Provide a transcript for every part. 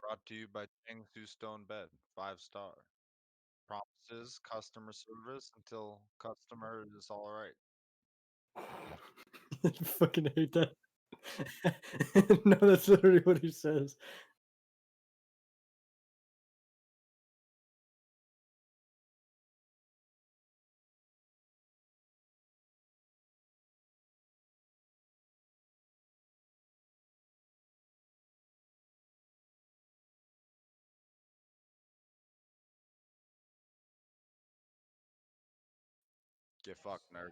Brought to you by Chengsu Stone Bed, 5-star. Promises customer service until customer is all right. I fucking hate that. No, that's literally what he says. Get fucked, nerd.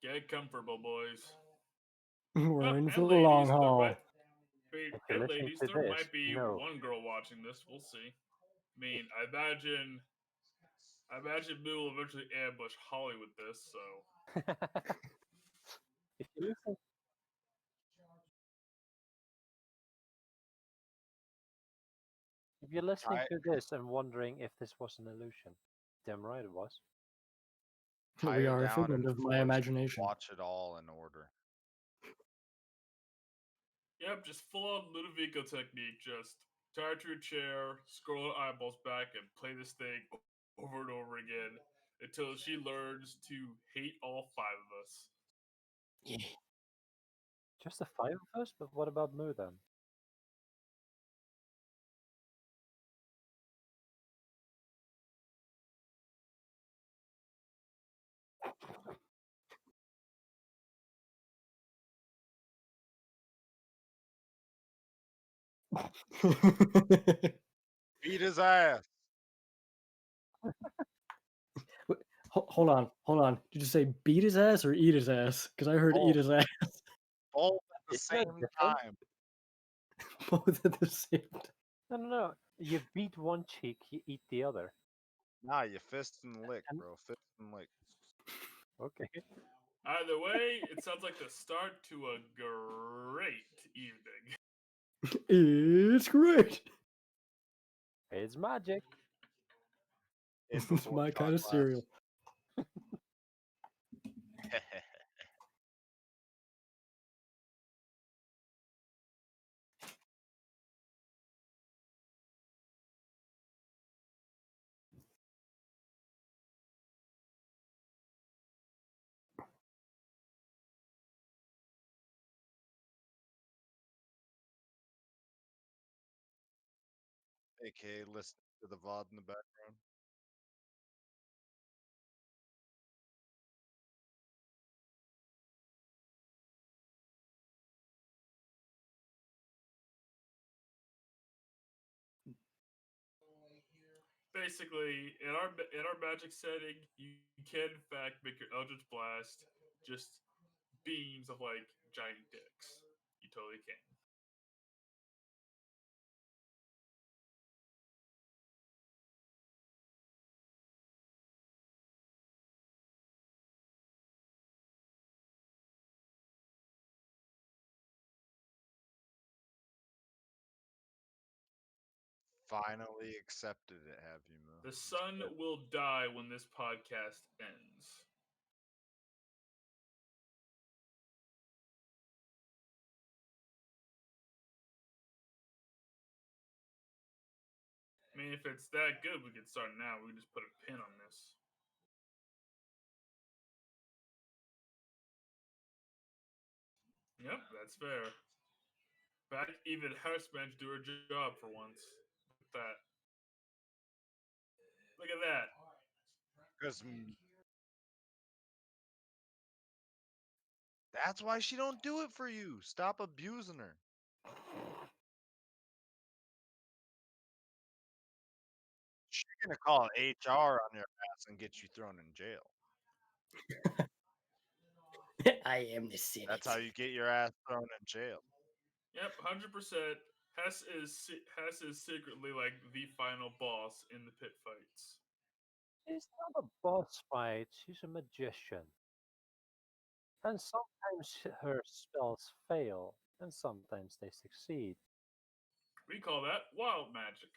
Get comfortable, boys. We're in for And the long ladies, there haul. might If you're listening to there this, might be no. one girl watching this. We'll see. I mean, I imagine Boo will eventually ambush Holly with this. So if you listen, if you're listening to this and wondering if this was an illusion, damn right it was. Tie We her are a down figment and of my force her to imagination. watch it all in order. yep, just full on Ludovico technique. Just tie her to a chair, scroll her eyeballs back, and play this thing over and over again until she learns to hate all 5 of us. Yeah. Just the 5 of us, but what about Moo then? Beat his ass. Hold on. Did you say beat his ass or eat his ass? Because I heard eat his ass. Both at the Isn't that same different? time. Both at the same time. No. You beat one cheek, you eat the other. Nah, you fist and lick, And- bro. Fist and lick. Okay. Either way, it sounds like the start to a great evening. It's great. It's magic. It's It's my kind of cereal. AKA listen to the VOD in the background. Basically, in our magic setting, you can in fact make your Eldritch Blast just beams of like giant dicks. You totally can. Finally accepted it, have you, Moo? The sun will die when this podcast ends. I mean, if it's that good, we can start now. We can just put a pin on this. Yep, that's fair. In fact, even House Bench do her job for once. Look at that. Look at that. Because that's why she don't do it for you. Stop abusing her. She's gonna call HR on your ass and get you thrown in jail. I am the Senate. That's how you get your ass thrown in jail. Yep, 100%. Hess is secretly like the final boss in the pit fights. She's not a boss fight, she's a magician. And sometimes her spells fail, and sometimes they succeed. We call that wild magic.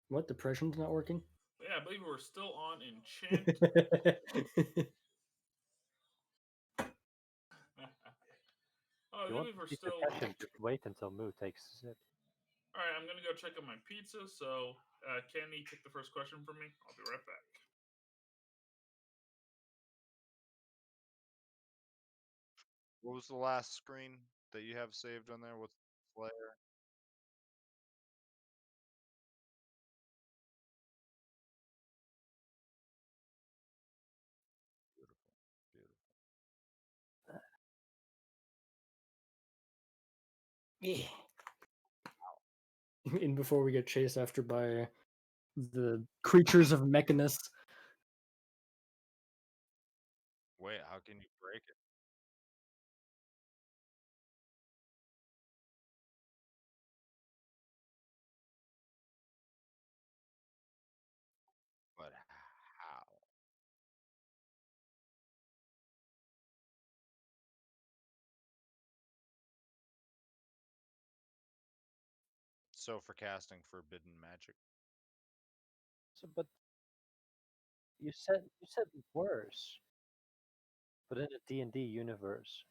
What? Depression's not working? Yeah, I believe we're still on enchant. until Moo takes a sip. All right, I'm gonna go check on my pizza. So, Kenny, take the first question from me. I'll be right back. What was the last screen that you have saved on there? What's the layer? Beautiful. Beautiful. Yeah. And before we get chased after by the creatures of Mechanus. Wait, how can you break it? But how? So for casting forbidden magic. So, but you said worse. But in a D&D universe,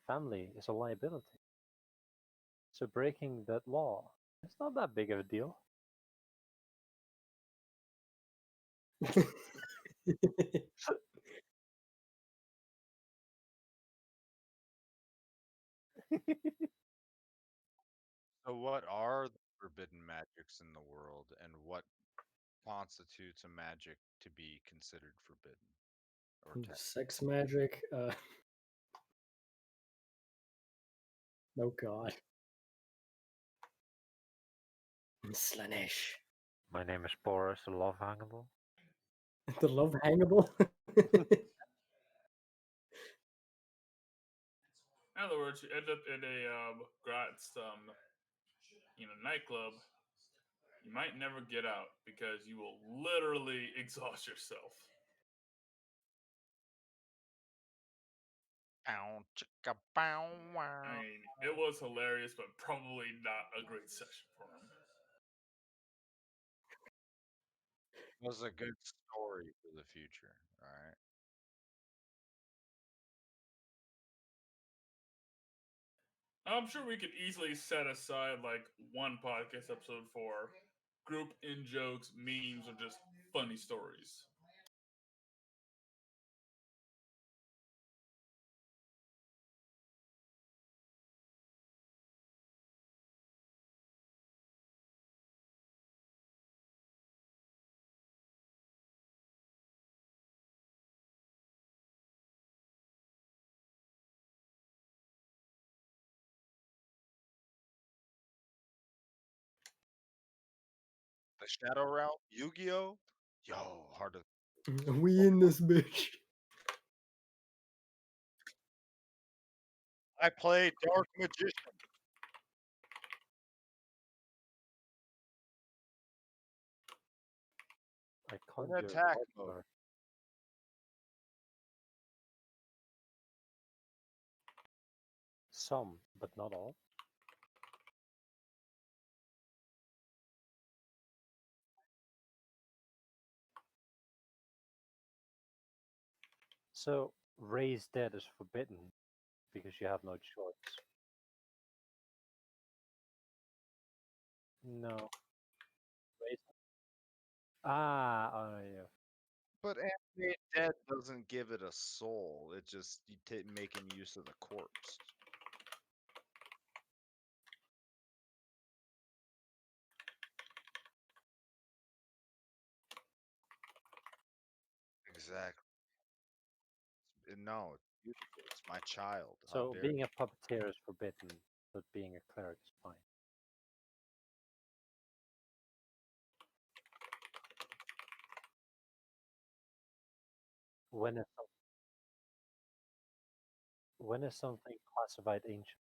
family is a liability. So breaking that law, it's not that big of a deal. So what are the forbidden magics in the world, and what constitutes a magic to be considered forbidden? Or Sex magic. Oh god. Slanesh. My name is Boris, the love hangable. The love hangable. In other words, you end up in a nightclub. You might never get out because you will literally exhaust yourself. Bow, chicka, bow, wow. I mean, it was hilarious, but probably not a great session for him. It was a good story for the future, all right? I'm sure we could easily set aside like one podcast episode for group in jokes, memes, or just funny stories. The Shadow Realm, Yu-Gi-Oh! Yo, hard to. We in this bitch. I played Dark Magician. I In conjure attack white mode. card. Some, but not all. So raise dead is forbidden because you have no choice. No. Raise. Oh yeah. But Animate Dead doesn't give it a soul. It just making use of the corpse. Exactly. No, it's beautiful. It's my child. How So dare being you? a puppeteer is forbidden, but being a cleric is fine. When is something classified ancient?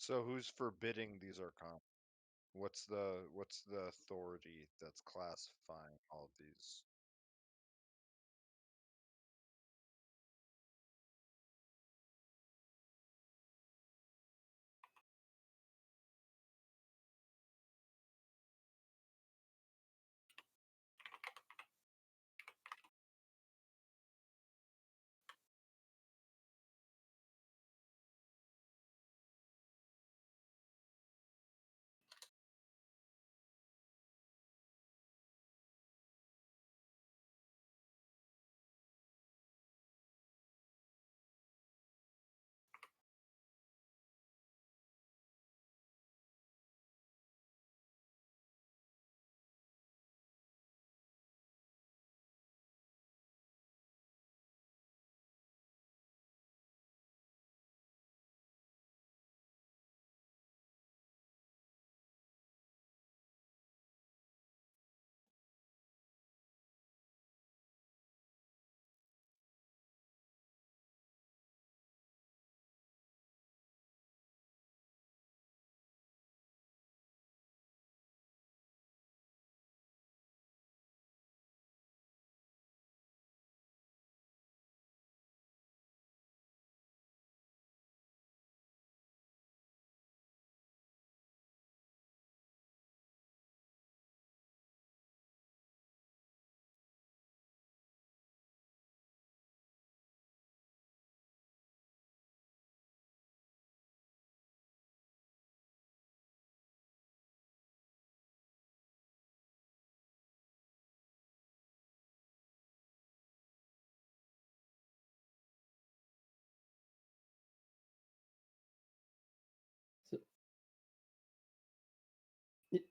So who's forbidding these arcana? What's the authority that's classifying all of these? So,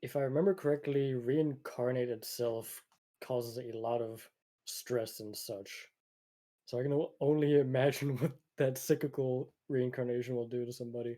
if I remember correctly, reincarnate itself causes a lot of stress and such. So I can only imagine what that cyclical reincarnation will do to somebody.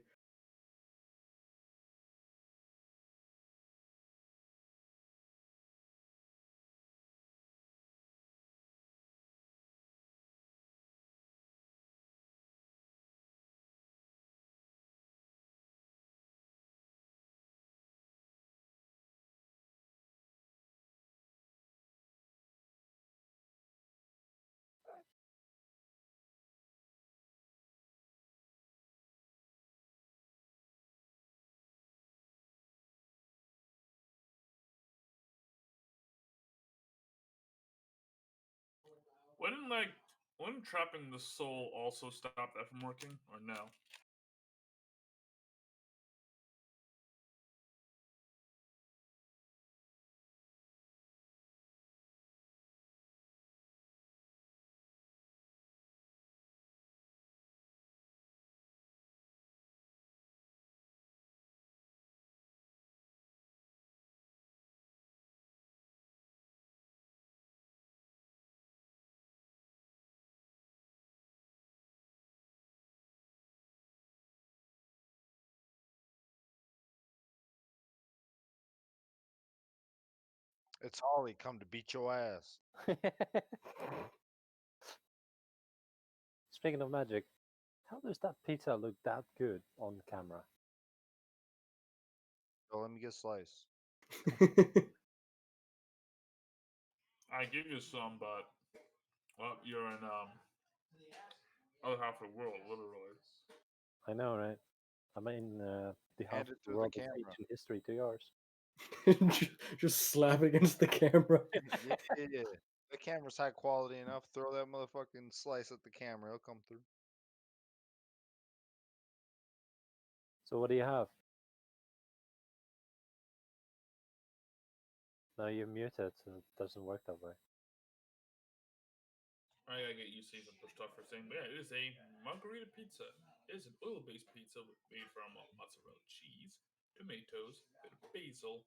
Wouldn't trapping the soul also stop that from working, or no? It's Holly come to beat your ass. Speaking of magic, how does that pizza look that good on camera? So let me get a slice. I give you some, but well, you're in other half of the world, literally. I know, right? I mean, the half Hand of it the through the world is camera. ancient history to yours. Just slap against the camera. Yeah. The camera's high quality enough. Throw that motherfucking slice at the camera. It'll come through. So what do you have? No, you're muted, so it doesn't work that way. I gotta get used to some stuff for saying, but yeah, it is a margarita pizza. It is an oil-based pizza made from mozzarella cheese, tomatoes, bit of basil,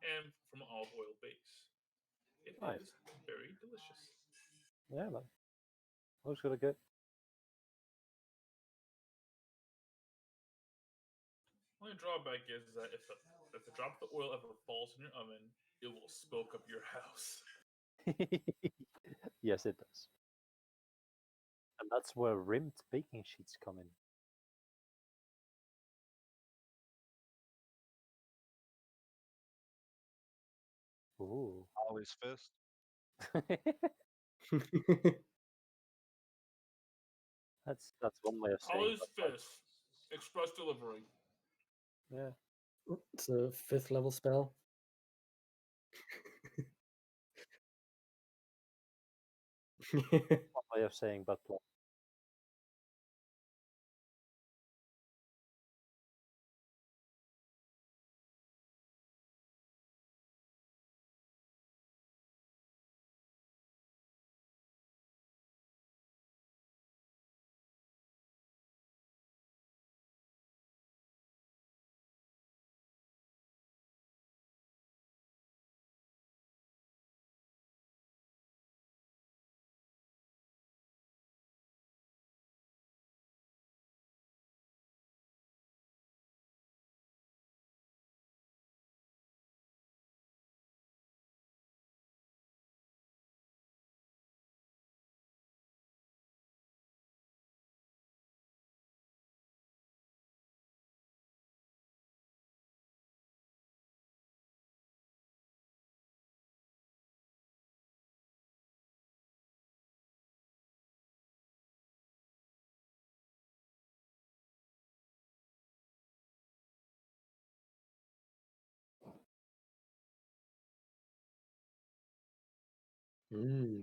and from an olive oil base. It Nice. is very delicious. Yeah, man. Looks really good. Only drawback is that if the drop of the oil ever falls in your oven, it will smoke up your house. Yes, it does. And that's where rimmed baking sheets come in. Ooh. Ollie's fist. That's one way of saying Ollie's butt plug. fist. Express delivery. Yeah. It's a 5th level spell. One way of saying butt plug.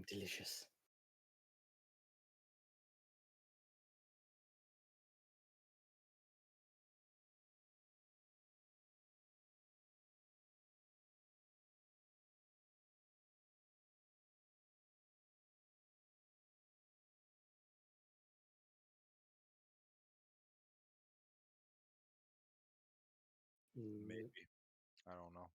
Delicious. Maybe. I don't know.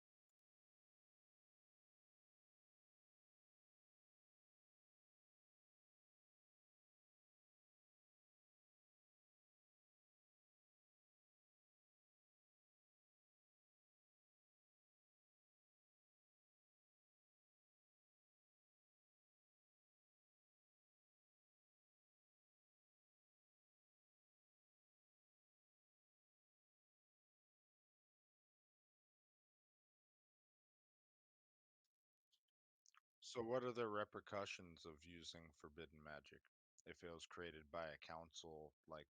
So, what are the repercussions of using forbidden magic if it was created by a council like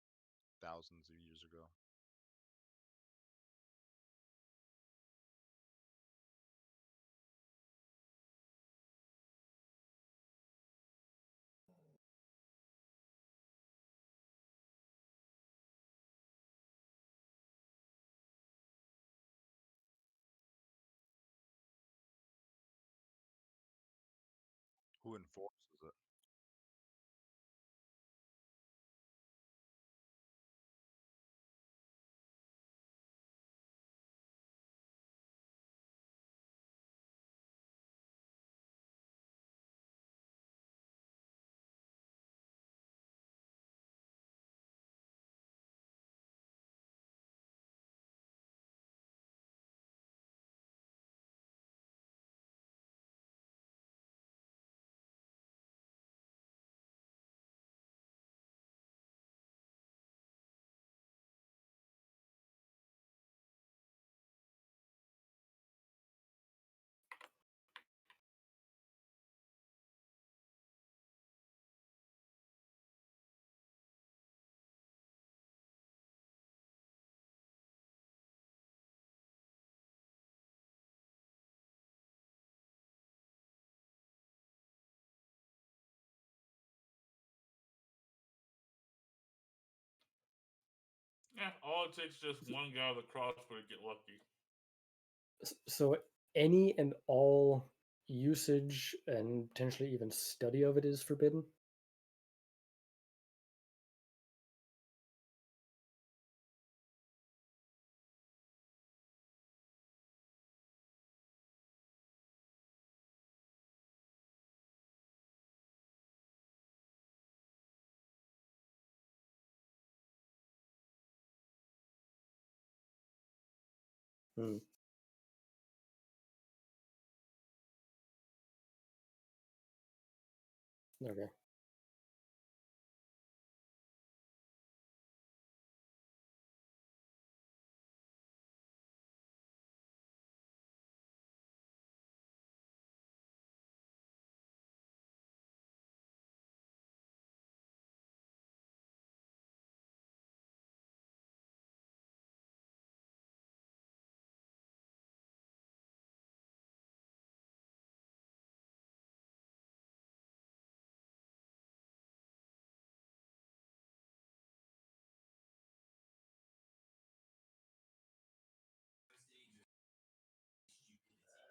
thousands of years ago? Who enforces it? Yeah, all it takes is just one guy with a crossbow to get lucky. So any and all usage and potentially even study of it is forbidden? Hmm. Okay.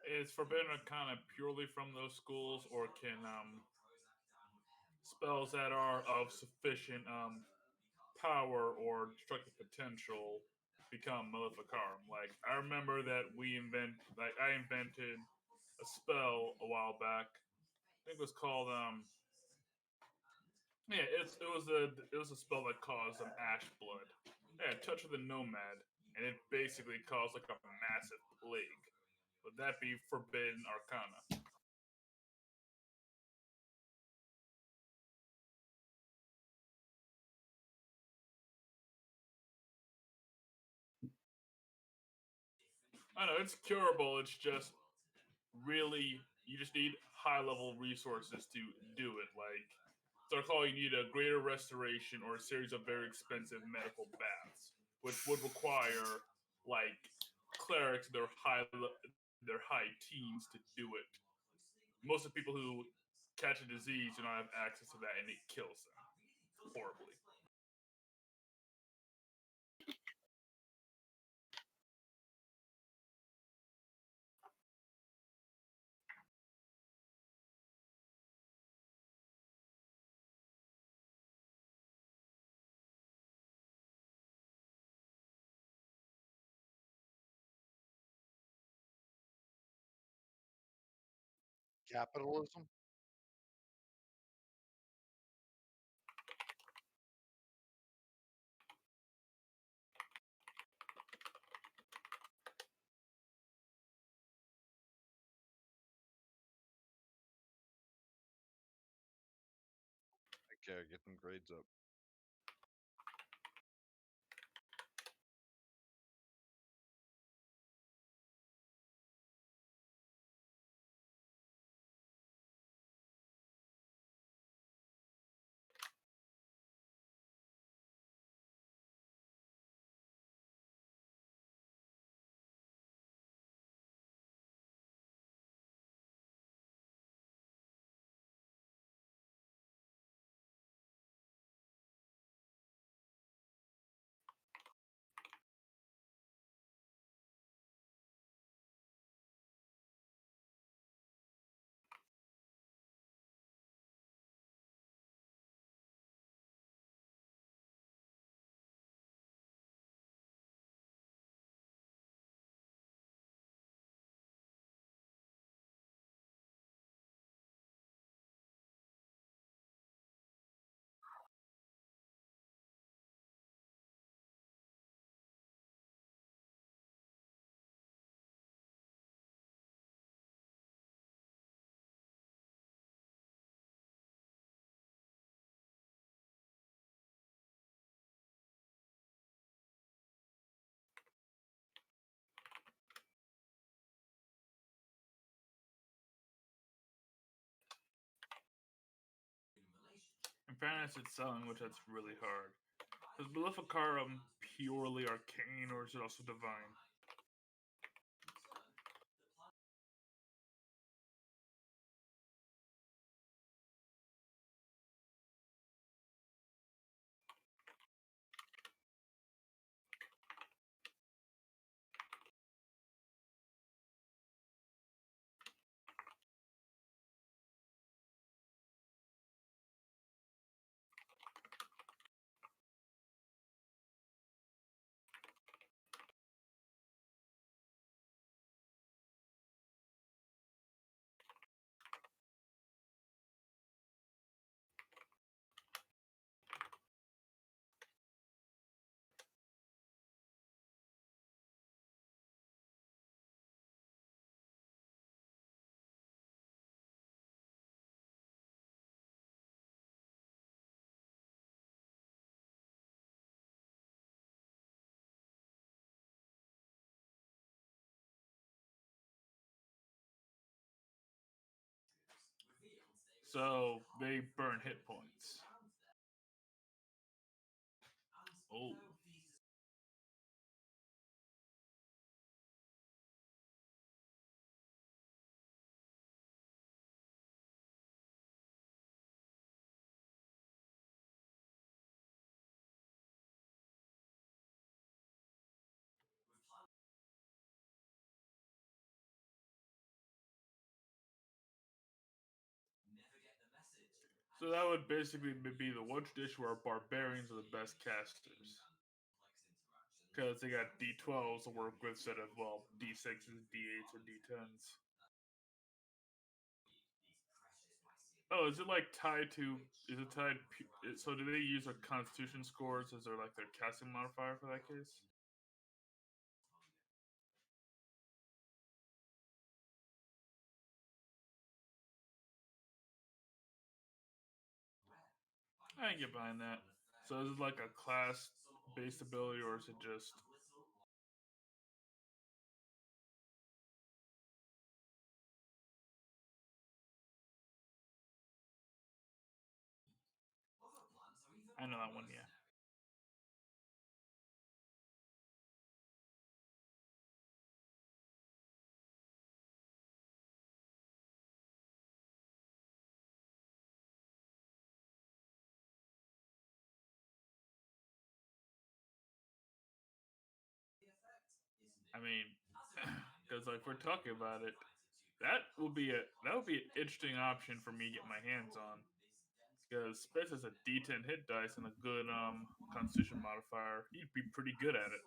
is Forbidden Arcana purely from those schools, or can spells that are of sufficient power or destructive potential become Maleficarum? Like I remember that I invented a spell a while back. I think it was called yeah, it was a spell that caused ash blood. Yeah, touch of the nomad, and it basically caused like a massive plague. Would that be Forbidden Arcana? I know it's curable. It's just really you just need high level resources to do it. Like so, call you need a greater restoration or a series of very expensive medical baths, which would require like clerics their high teens to do it. Most of the people who catch a disease do not have access to that, and it kills them horribly. Capitalism? Okay, get them grades up. In fairness, it's selling, which that's really hard. Is Maleficarum purely arcane, or is it also divine? So they burn hit points. Oh. So that would basically be the one tradition where barbarians are the best casters. Because they got D12s to work with instead of, well, D6s, D8s, or D10s. Oh, is it like tied to? Is it tied? So do they use their Constitution scores as their like their casting modifier for that case? I can get behind that. So is it like a class-based ability, or is it just? I know that one, yeah. I mean, because like we're talking about it, that would be an interesting option for me to get my hands on. Because Space has a D10 hit dice and a good Constitution modifier, he'd be pretty good at it.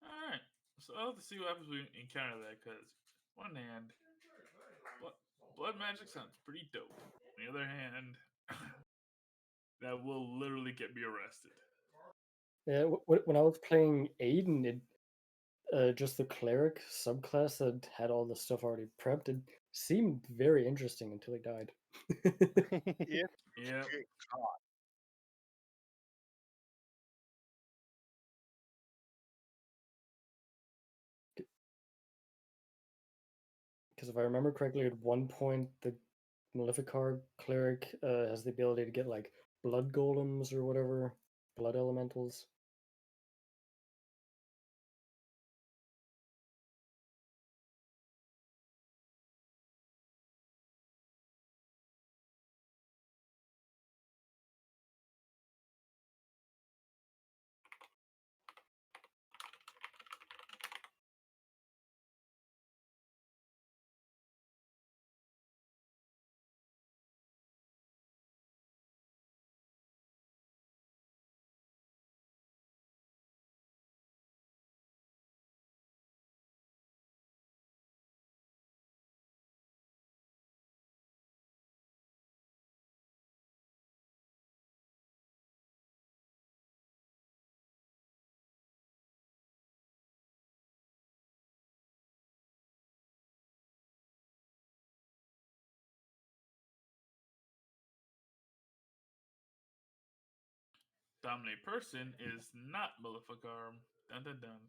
All right, so I'll have to see what happens when we encounter that. Because one hand, blood magic sounds pretty dope. On the other hand, that will literally get me arrested. Yeah, when I was playing Aiden, just the cleric subclass that had all the stuff already prepped, it seemed very interesting until he died. If Yep. you get caught, Because if I remember correctly, at one point the Maleficar cleric has the ability to get like blood golems or whatever, blood elementals. Dominate person is not Maleficar. Dun dun dun.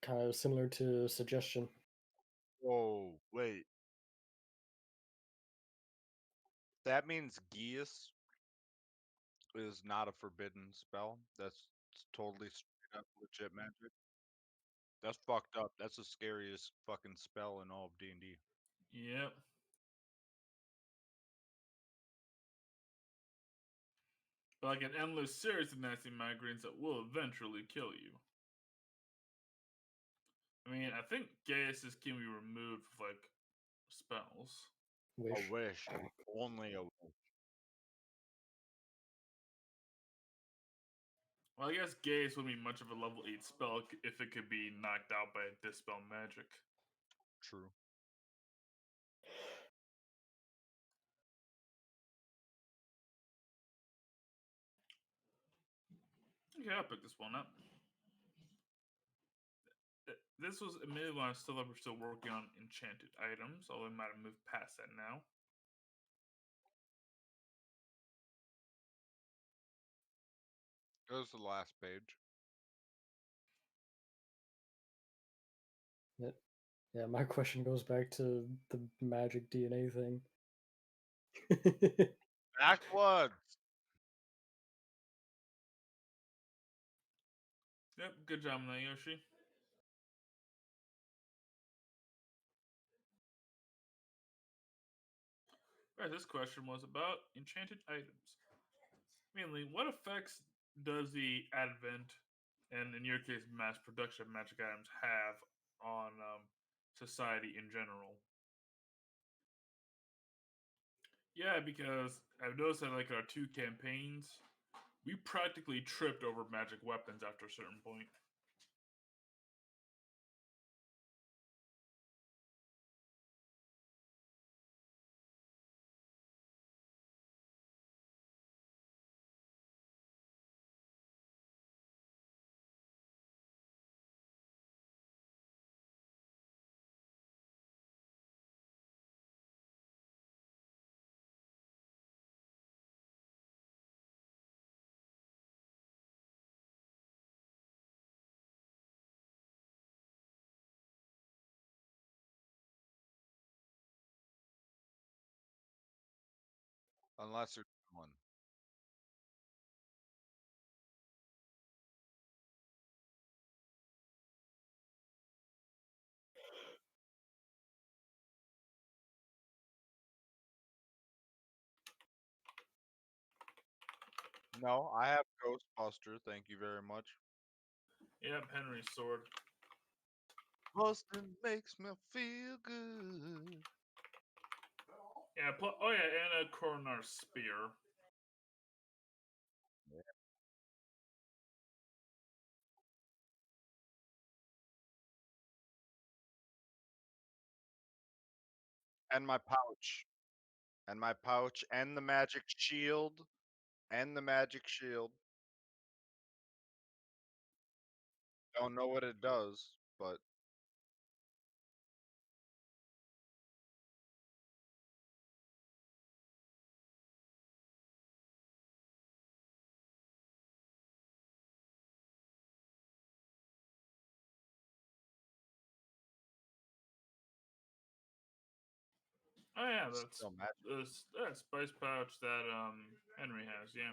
Kind of similar to suggestion. whoa, wait. That means Geas is not a forbidden spell. That's totally straight up legit magic. That's fucked up. That's the scariest fucking spell in all of D&D. Yep. Like an endless series of nasty migraines that will eventually kill you. I mean, I think Gaius can be removed with like spells. A Wish. wish. Only a wish. Well, I guess Gaius wouldn't be much of a level 8 spell if it could be knocked out by Dispel Magic. True. Okay, I'll pick this one up. This was admittedly when I was still working on enchanted items, although I might have moved past that now. Goes to the last page. Yeah, my question goes back to the magic DNA thing. Backwards. Yep, good job on that, Yoshi. Alright, this question was about enchanted items. Mainly, what effects does the advent, and in your case, mass production of magic items, have on society in general? Yeah, because I've noticed that like our two campaigns, we practically tripped over magic weapons after a certain point. Unless there's one. No, I have Ghostbuster. Thank you very much. Yep, Henry's sword. Busting makes me feel good. Yeah, oh yeah, and a Coronar spear. And my pouch. And my pouch. And the magic shield. And the magic shield. Don't know what it does, but Oh yeah, it's that's still magic. that spice pouch that Henry has. Yeah.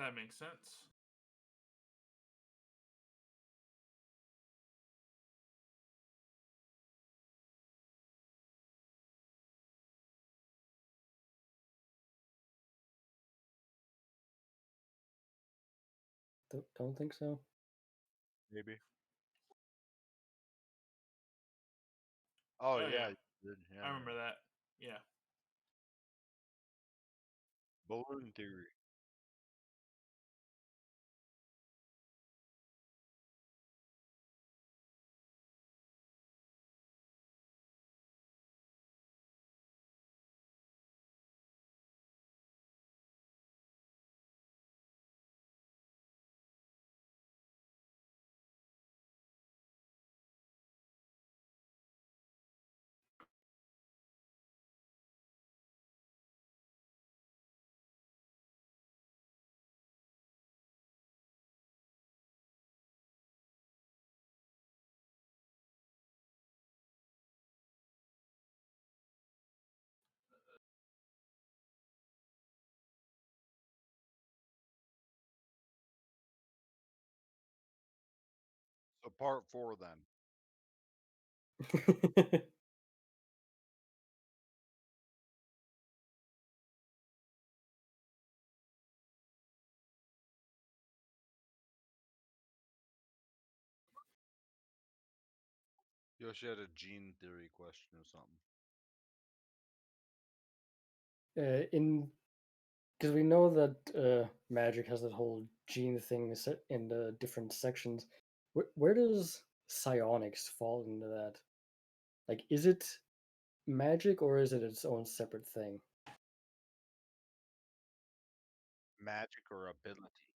That makes sense. Don't think so. Maybe. Oh, Oh, yeah. yeah. Yeah. I remember that. Yeah. Balloon theory. So part 4 then. Yoshi had a gene theory question or something. Because we know that magic has that whole gene thing set in the different sections. Where does psionics fall into that? Like, is it magic or is it its own separate thing? Magic or ability?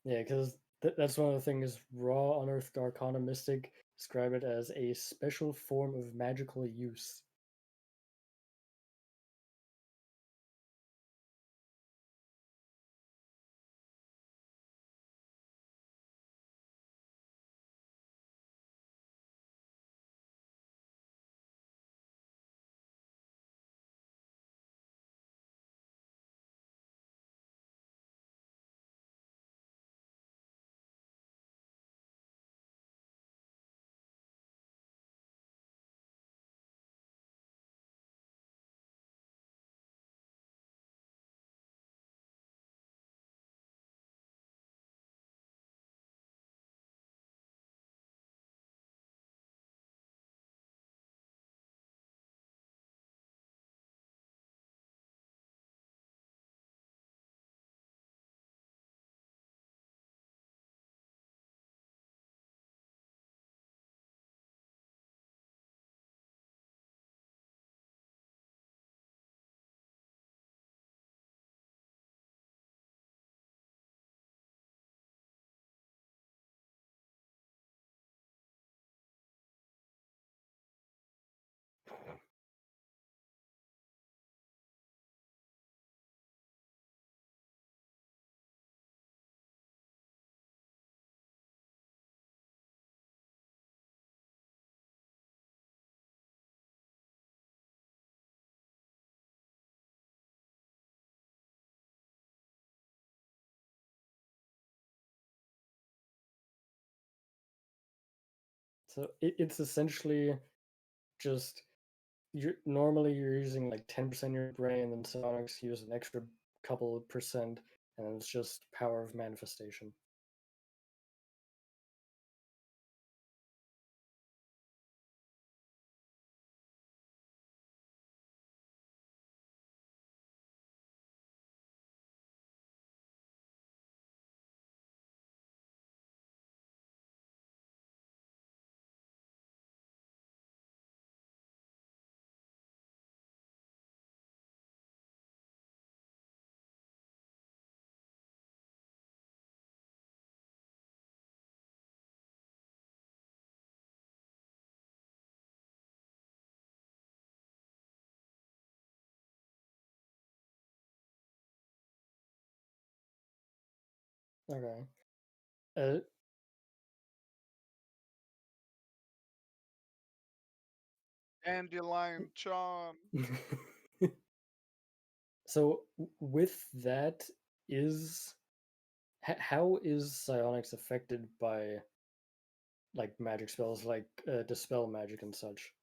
Yeah, because that's one of the things. Raw Unearthed Arcana Mystic describe it as a special form of magical use. So it's essentially just you're using like 10% of your brain, and psionics use an extra couple of percent, and it's just power of manifestation. Okay. Uh, Dandelion charm. So with that, how is psionics affected by like magic spells, like dispel magic and such?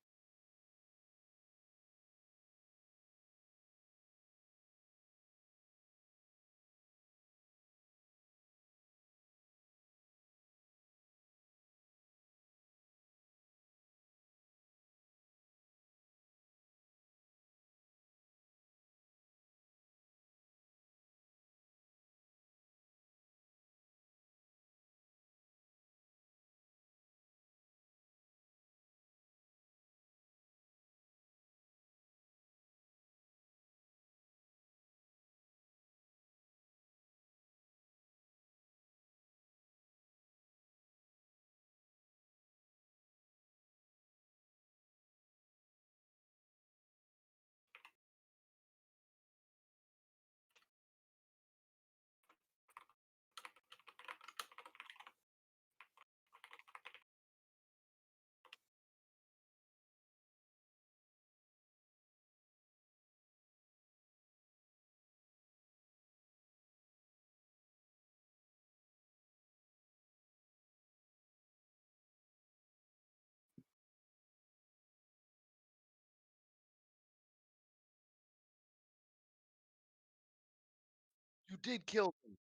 You did kill him.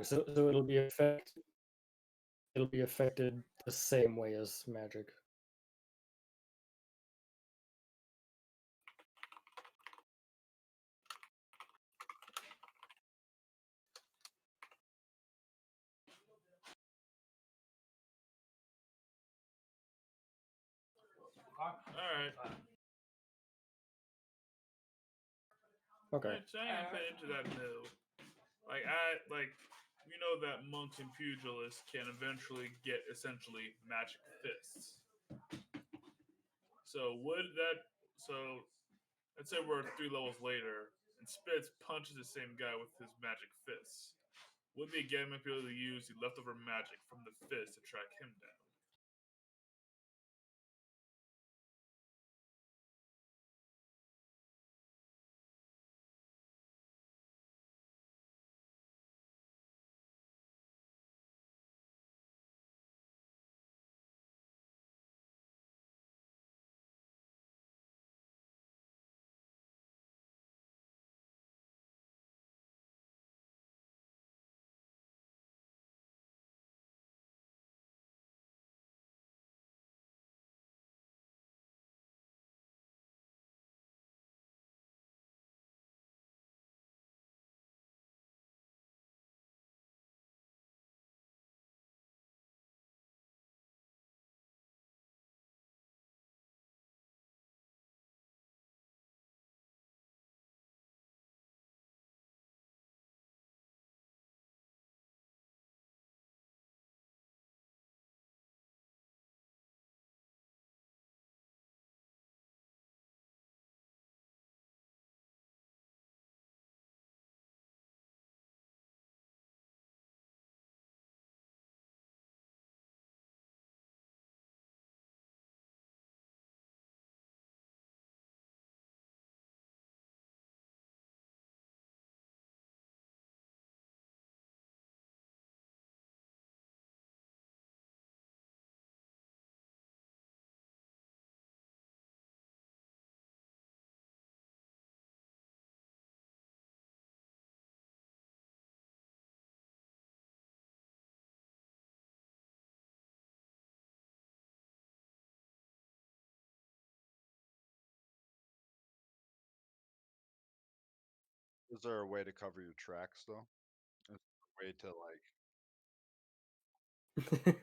So it'll be affected the same way as magic. Alright. Okay. Alright, so I ain't pay into that mill. Like we know that monks and pugilists can eventually get essentially magic fists. So let's say we're 3 levels later and Spitz punches the same guy with his magic fists. Would the Gamma be able to use the leftover magic from the fist to track him down? Is there a way to cover your tracks though? Is there a way to like?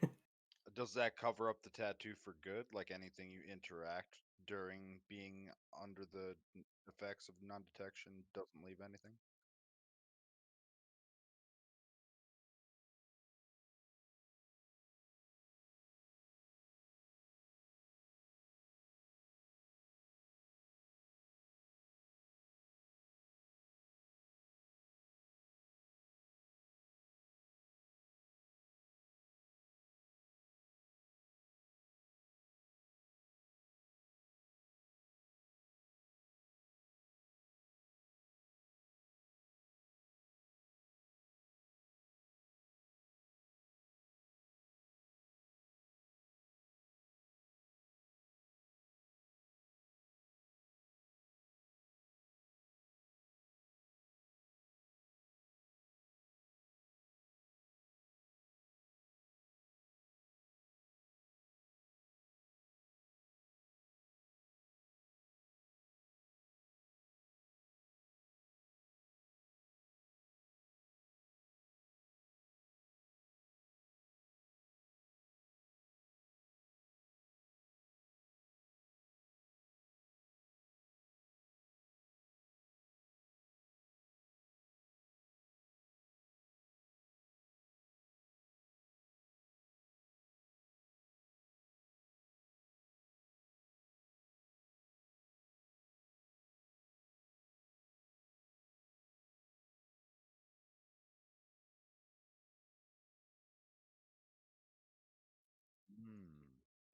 Does that cover up the tattoo for good? Like anything you interact during being under the effects of non-detection doesn't leave anything?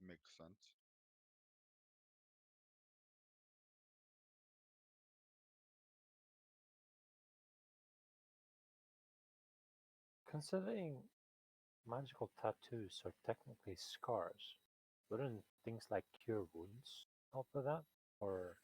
Makes sense. Considering magical tattoos are technically scars, wouldn't things like cure wounds help with that? Or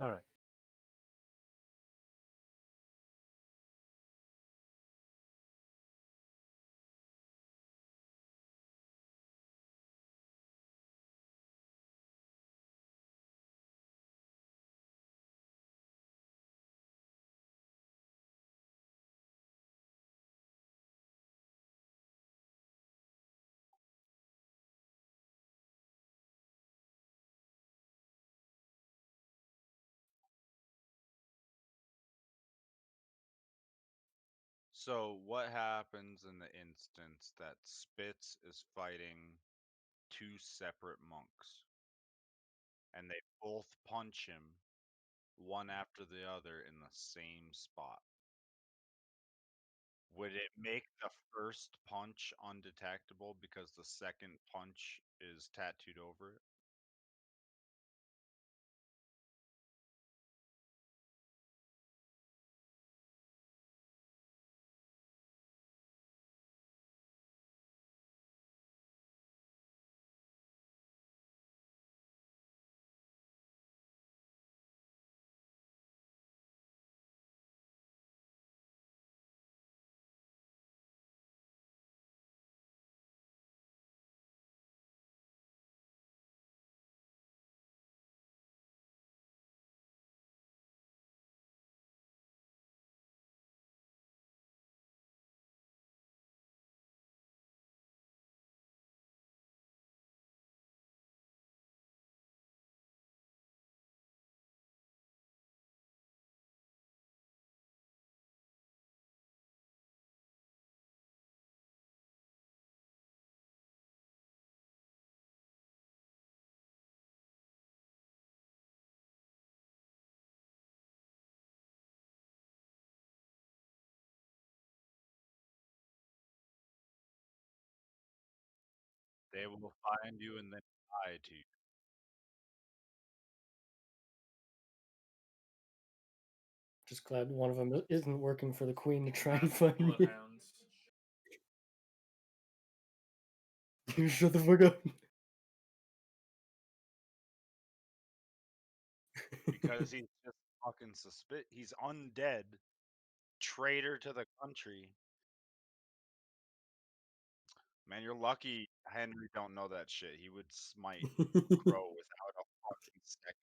all right. So what happens in the instance that Spitz is fighting two separate monks and they both punch him one after the other in the same spot? Would it make the first punch undetectable because the second punch is tattooed over it? They will find you and then lie to you. Just glad one of them isn't working for the queen to try and find me. Bloodhounds. You shut the fuck up. Because he's just fucking he's undead, traitor to the country. Man, you're lucky Henry don't know that shit. He would smite Crow without a fucking second.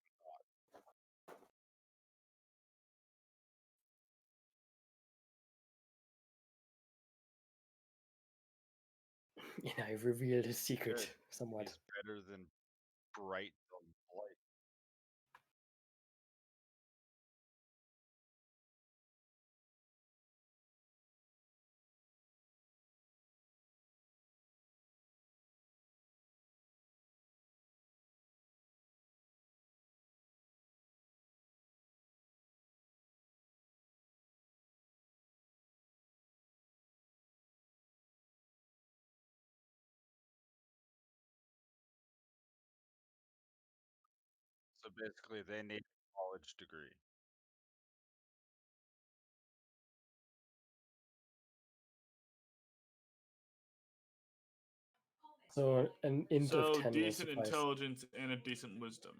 And I revealed his secret Good. somewhat. He's better than Bright than Blight. So basically, they need a college degree. So an int So of 10 will decent suffice. intelligence and a decent wisdom.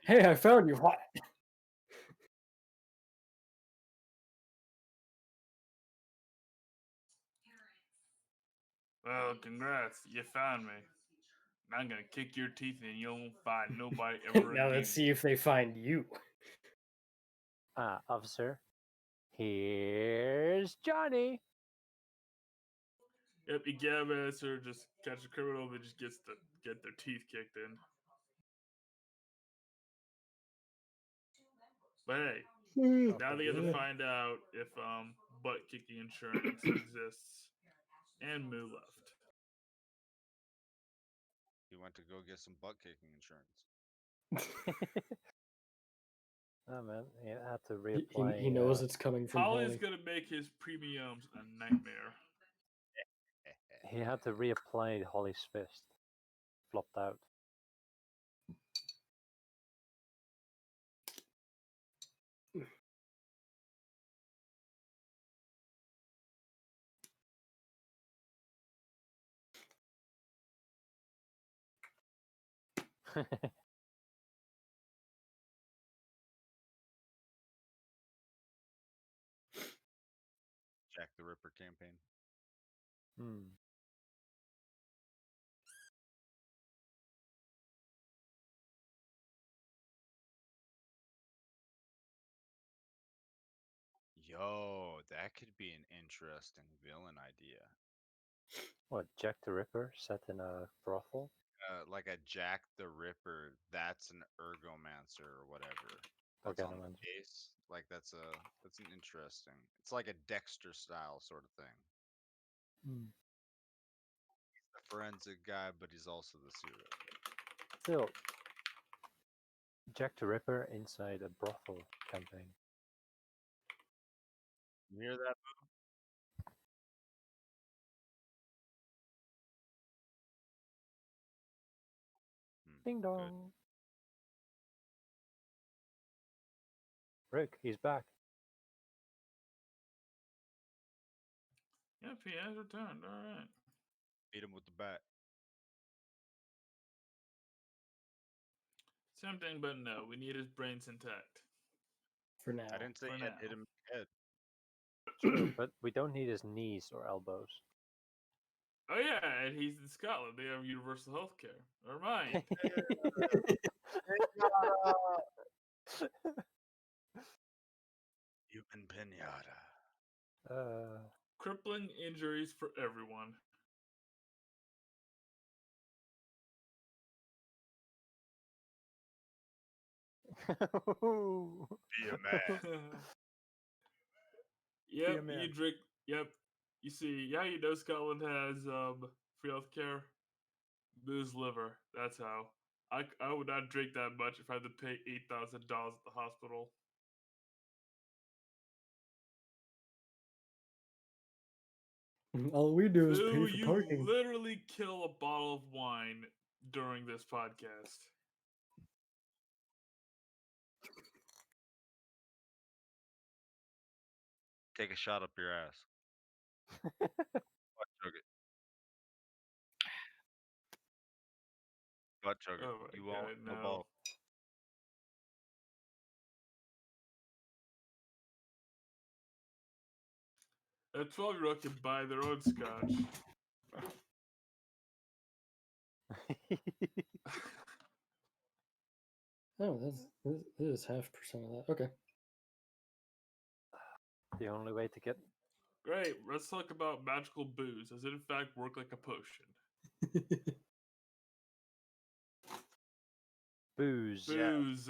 Hey, I found you. What? Well, congrats, you found me. I'm gonna kick your teeth and you won't find nobody ever Now again. let's see if they find you. Officer, here's Johnny. Yep, you gammas or just catch a criminal that just get their teeth kicked in. But hey, now they get to find out if butt kicking insurance exists. And Moo left. He went to go get some butt kicking insurance. Oh man, he had to He, reapply. he knows it's coming from Holly's Holly. gonna make his premiums a nightmare. He had to reapply Holly's fist. Flopped out. Jack the Ripper campaign. Hmm. Yo, that could be an interesting villain idea. What, Jack the Ripper set in a brothel? Like a Jack the Ripper, that's an ergomancer or whatever. That's on the Organomancer. base. Like that's an interesting. It's like a Dexter style sort of thing. Hmm. He's the forensic guy, but he's also the serial. Still, Jack the Ripper inside a brothel campaign. You hear that? Ding Good. dong. Rick, he's back. Yep, he has returned. All right. Beat him with the bat. Tempting, but no. We need his brains intact. For now. I didn't say For you had now. hit him in the head. True, but we don't need his knees or elbows. Oh yeah, and he's in Scotland. They have universal health care. Never mind. Human pinata. Crippling injuries for everyone. Be a man. Yep, man. you drink. Yep, you see. Yeah, you know Scotland has free health care. Booze liver. That's how. I would not drink that much if I had to pay $8,000 at the hospital. All we do is Boo, pay for you parking. literally kill a bottle of wine during this podcast. Take a shot up your ass. Butt chug it. Butt chug it. Oh my You god, won't. No no. ball. A 12-year-old can buy their own scotch. Oh, this is 0.5% of that. Okay. The only way to get Great, let's talk about magical booze. Does it in fact work like a potion? booze. Booze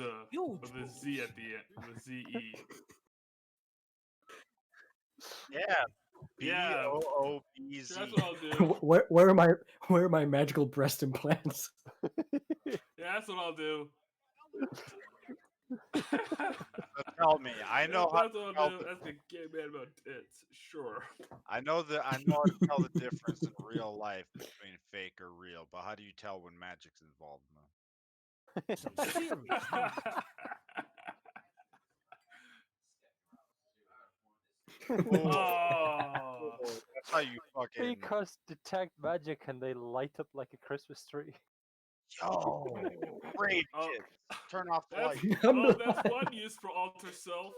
with a Z at the end. With a Z-E. Yeah. Yeah. B-O-O-B-Z. That's what I'll do. where are my magical breast implants? Yeah, that's what I'll do. So tell me, I know how That's to what tell I'll do. the, That's a gay man about tits. Sure. I know how to tell the difference in real life between fake or real, but how do you tell when magic's involved, man? Oh. That's how you fucking. Because detect magic and they light up like a Christmas tree. Yo, great Oh, kids. Turn off the that's, light. oh, that's one use for alter self.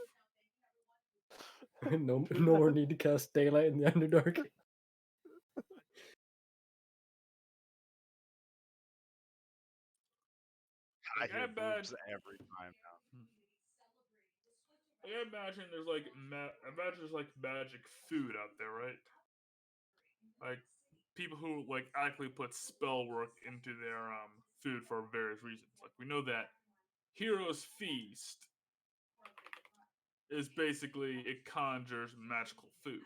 no more need to cast daylight in the Underdark. I Like, hear boobs every time now. I imagine there's like imagine there's like magic food out there, right? Like people who like actually put spell work into their food for various reasons. Like we know that Hero's Feast is basically it conjures magical food.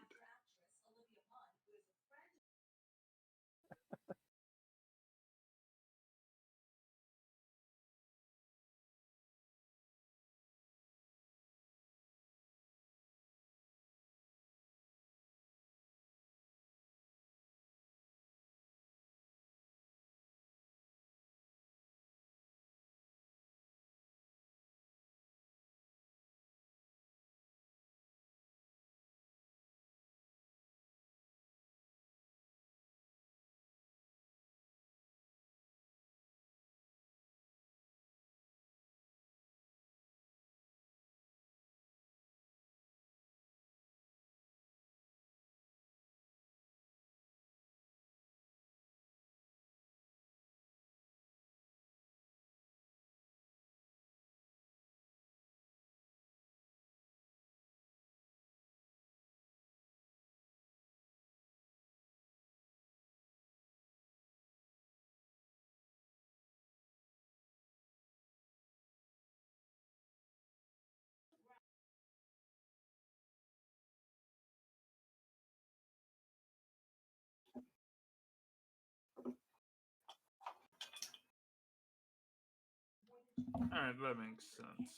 Alright, that makes sense.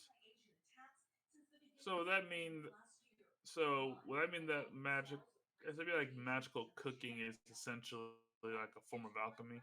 So would that mean would that mean that magic does it be like magical cooking is essentially like a form of alchemy?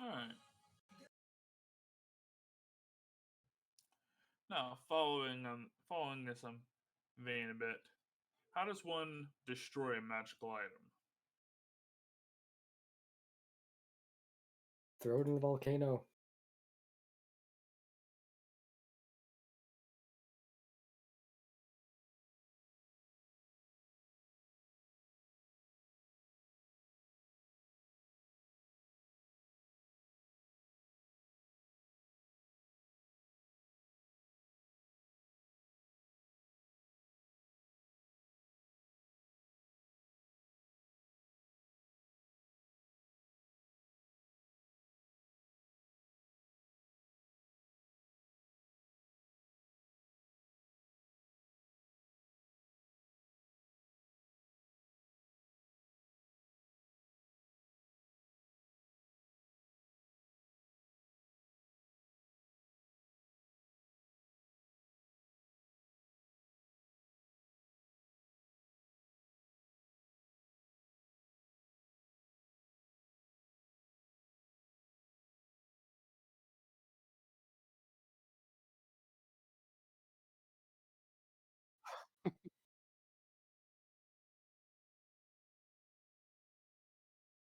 Alright. Now following this vein a bit. How does one destroy a magical item? Throw it in the volcano.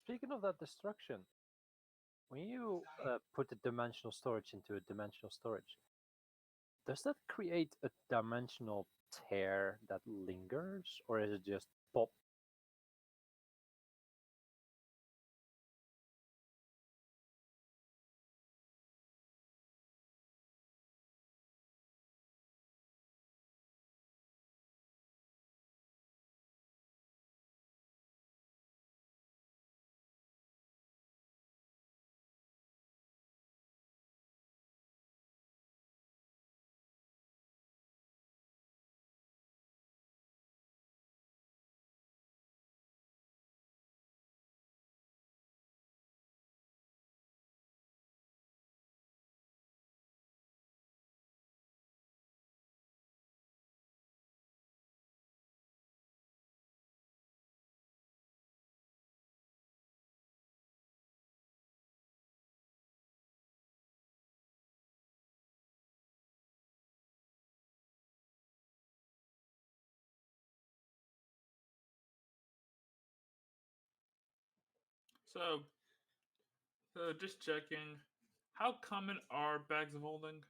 Speaking of that destruction, when you put a dimensional storage into a dimensional storage, does that create a dimensional tear that lingers, or is it just pop? So, just checking. How common are bags of holding?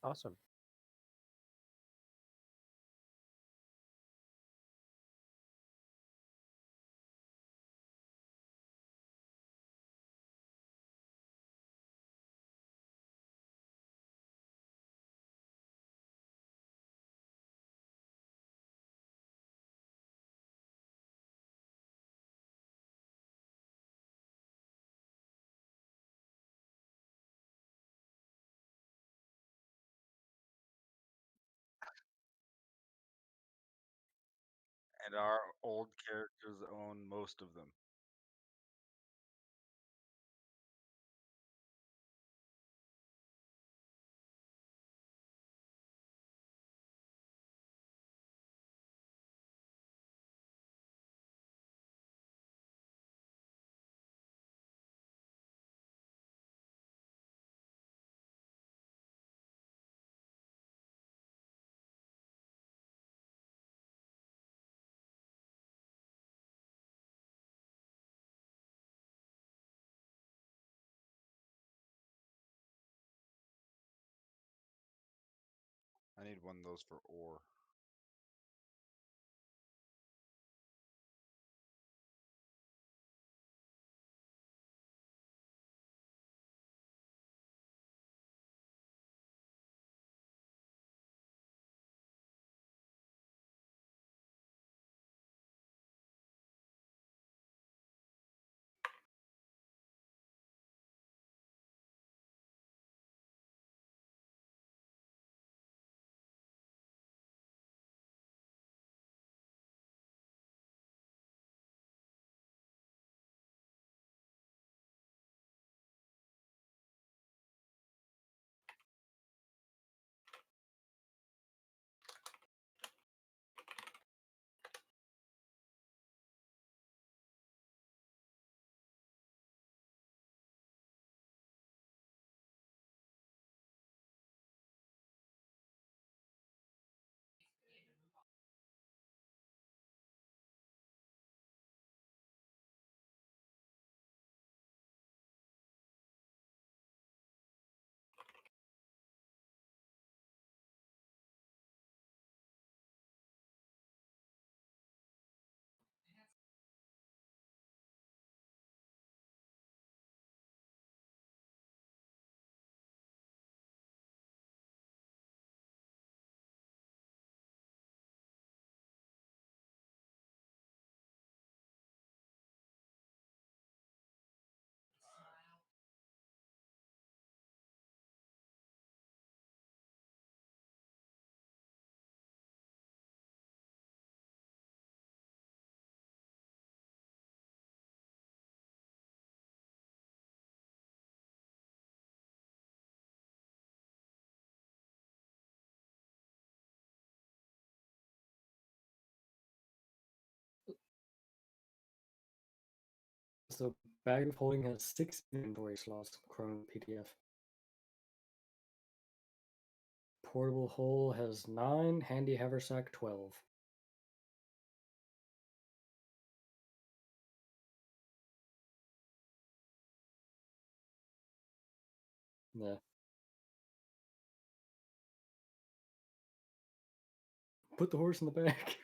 Awesome. And our old characters own most of them. I need one of those for ore. So bag of holding has 6 inventory slots, according to PDF. Portable hole has 9, handy haversack 12. Yeah. Put the horse in the back.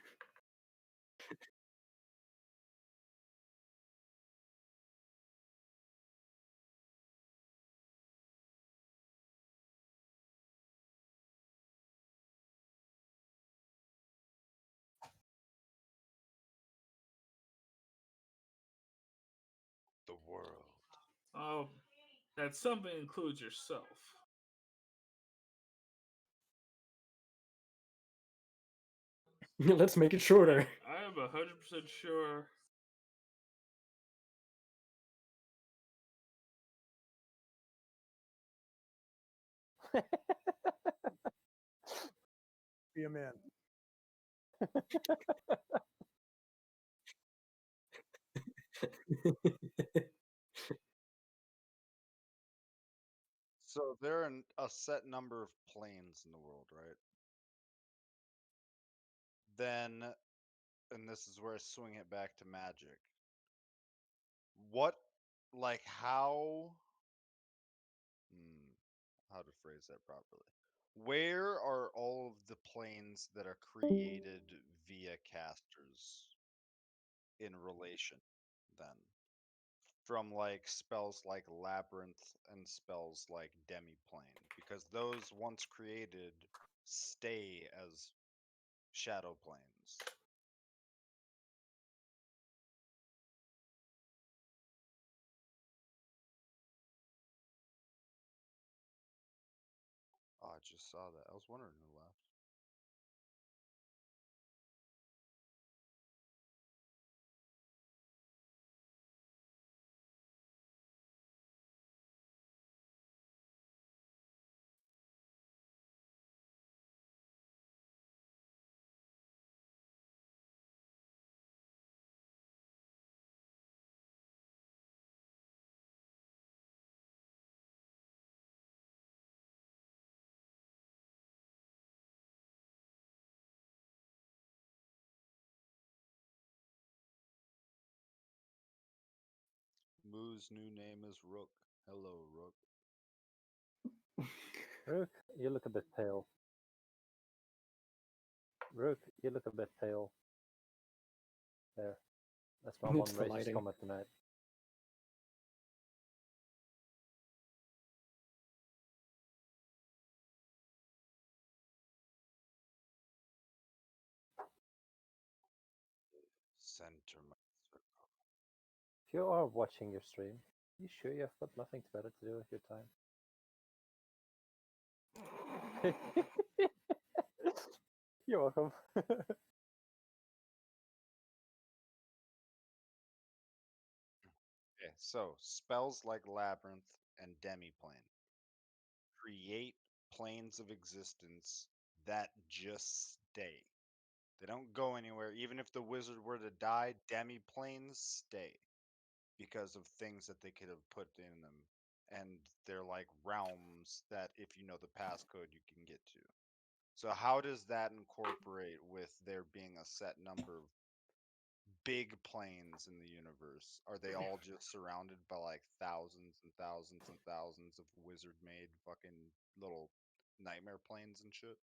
The world. Oh, that something includes yourself. Let's make it shorter. I am 100% sure. Be a man. So there are a set number of planes in the world, right? Then, and this is where I swing it back to magic. What, like, how to phrase that properly? Where are all of the planes that are created via casters in relation then? From like spells like Labyrinth and spells like Demi-Plane, because those once created stay as shadow planes. Oh, I just saw that. I was wondering who left. Moo's new name is Rook. Hello, Rook. Rook, you look a bit pale. Rook, you look a bit pale. There. That's my one It's the racist lighting. comment tonight. Center my circle. If you are watching your stream, you sure you've got nothing better to do with your time? You're welcome. Okay, so spells like Labyrinth and Demi-Plane create planes of existence that just stay. They don't go anywhere. Even if the wizard were to die, Demi-Planes stay because of things that they could have put in them. And they're like realms that, if you know the passcode, you can get to. So, how does that incorporate with there being a set number of big planes in the universe? Are they all just surrounded by like thousands and thousands and thousands of wizard made fucking little nightmare planes and shit?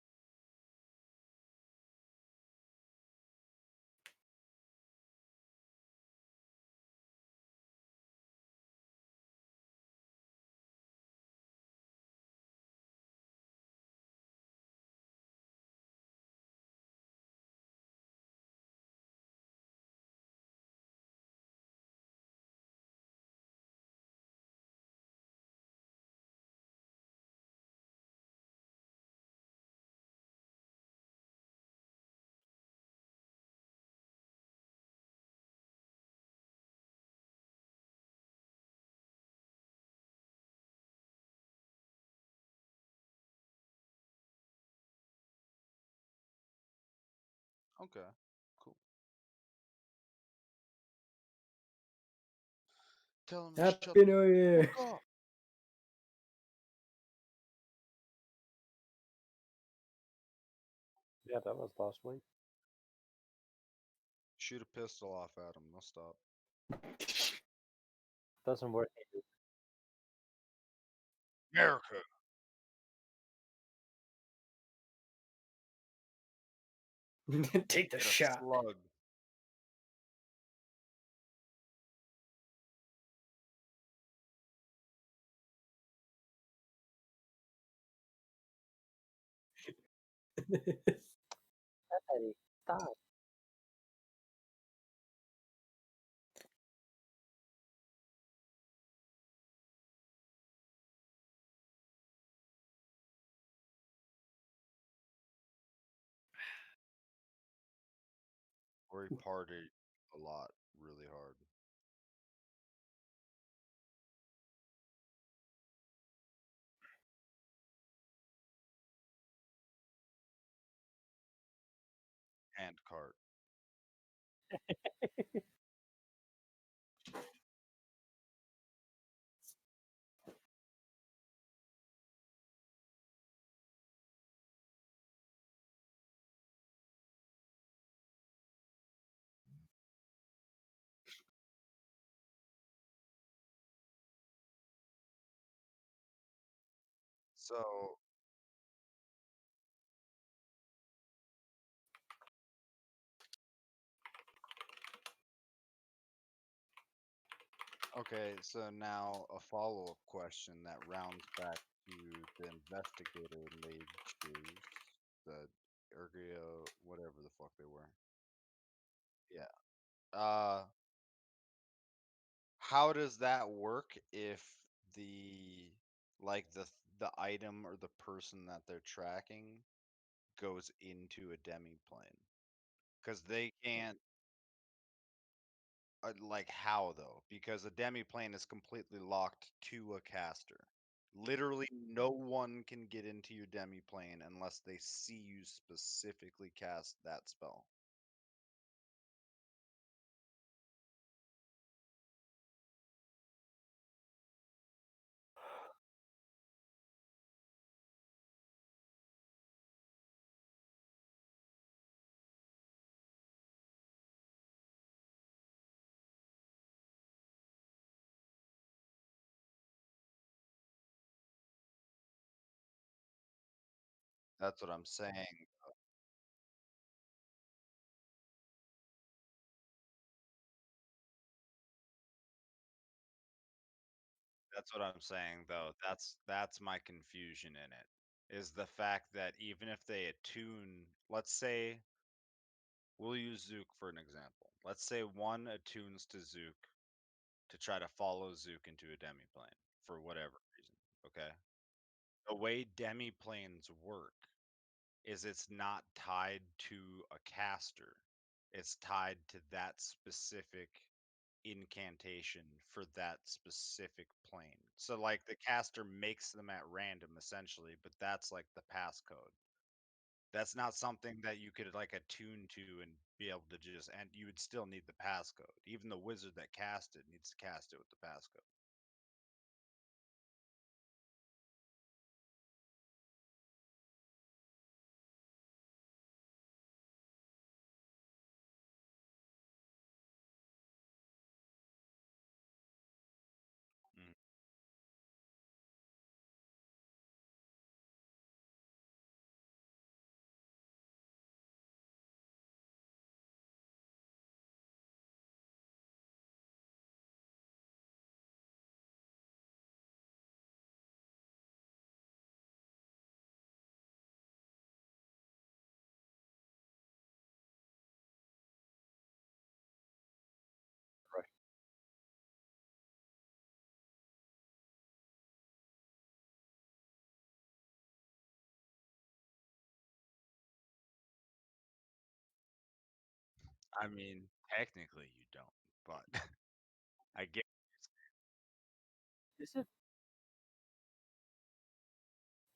Okay, cool. Tell him to shut Happy New Year! the fuck up. Yeah, that was last week. Shoot a pistol off at him. They'll stop. Doesn't work. America. Take the Get a shot. slug. Daddy, stop. Or he partied a lot, really hard. Hand cart. So okay, so now a follow-up question that rounds back to the investigator mages, the Ergio, whatever the fuck they were. Yeah. How does that work if the the item or the person that they're tracking goes into a demi plane? Because they can't like how though? Because a demi plane is completely locked to a caster. Literally no one can get into your demi plane unless they see you specifically cast that spell. That's what I'm saying. That's what I'm saying though. That's my confusion in it. Is the fact that even if they attune, let's say we'll use Zook for an example. Let's say one attunes to Zook to try to follow Zook into a demi plane for whatever reason. Okay. The way demi planes work is it's not tied to a caster. It's tied to that specific incantation for that specific plane. So like the caster makes them at random essentially, but that's like the passcode. That's not something that you could like attune to and be able to just and you would still need the passcode. Even the wizard that cast it needs to cast it with the passcode. Mm. Right. I mean, technically you don't, but I get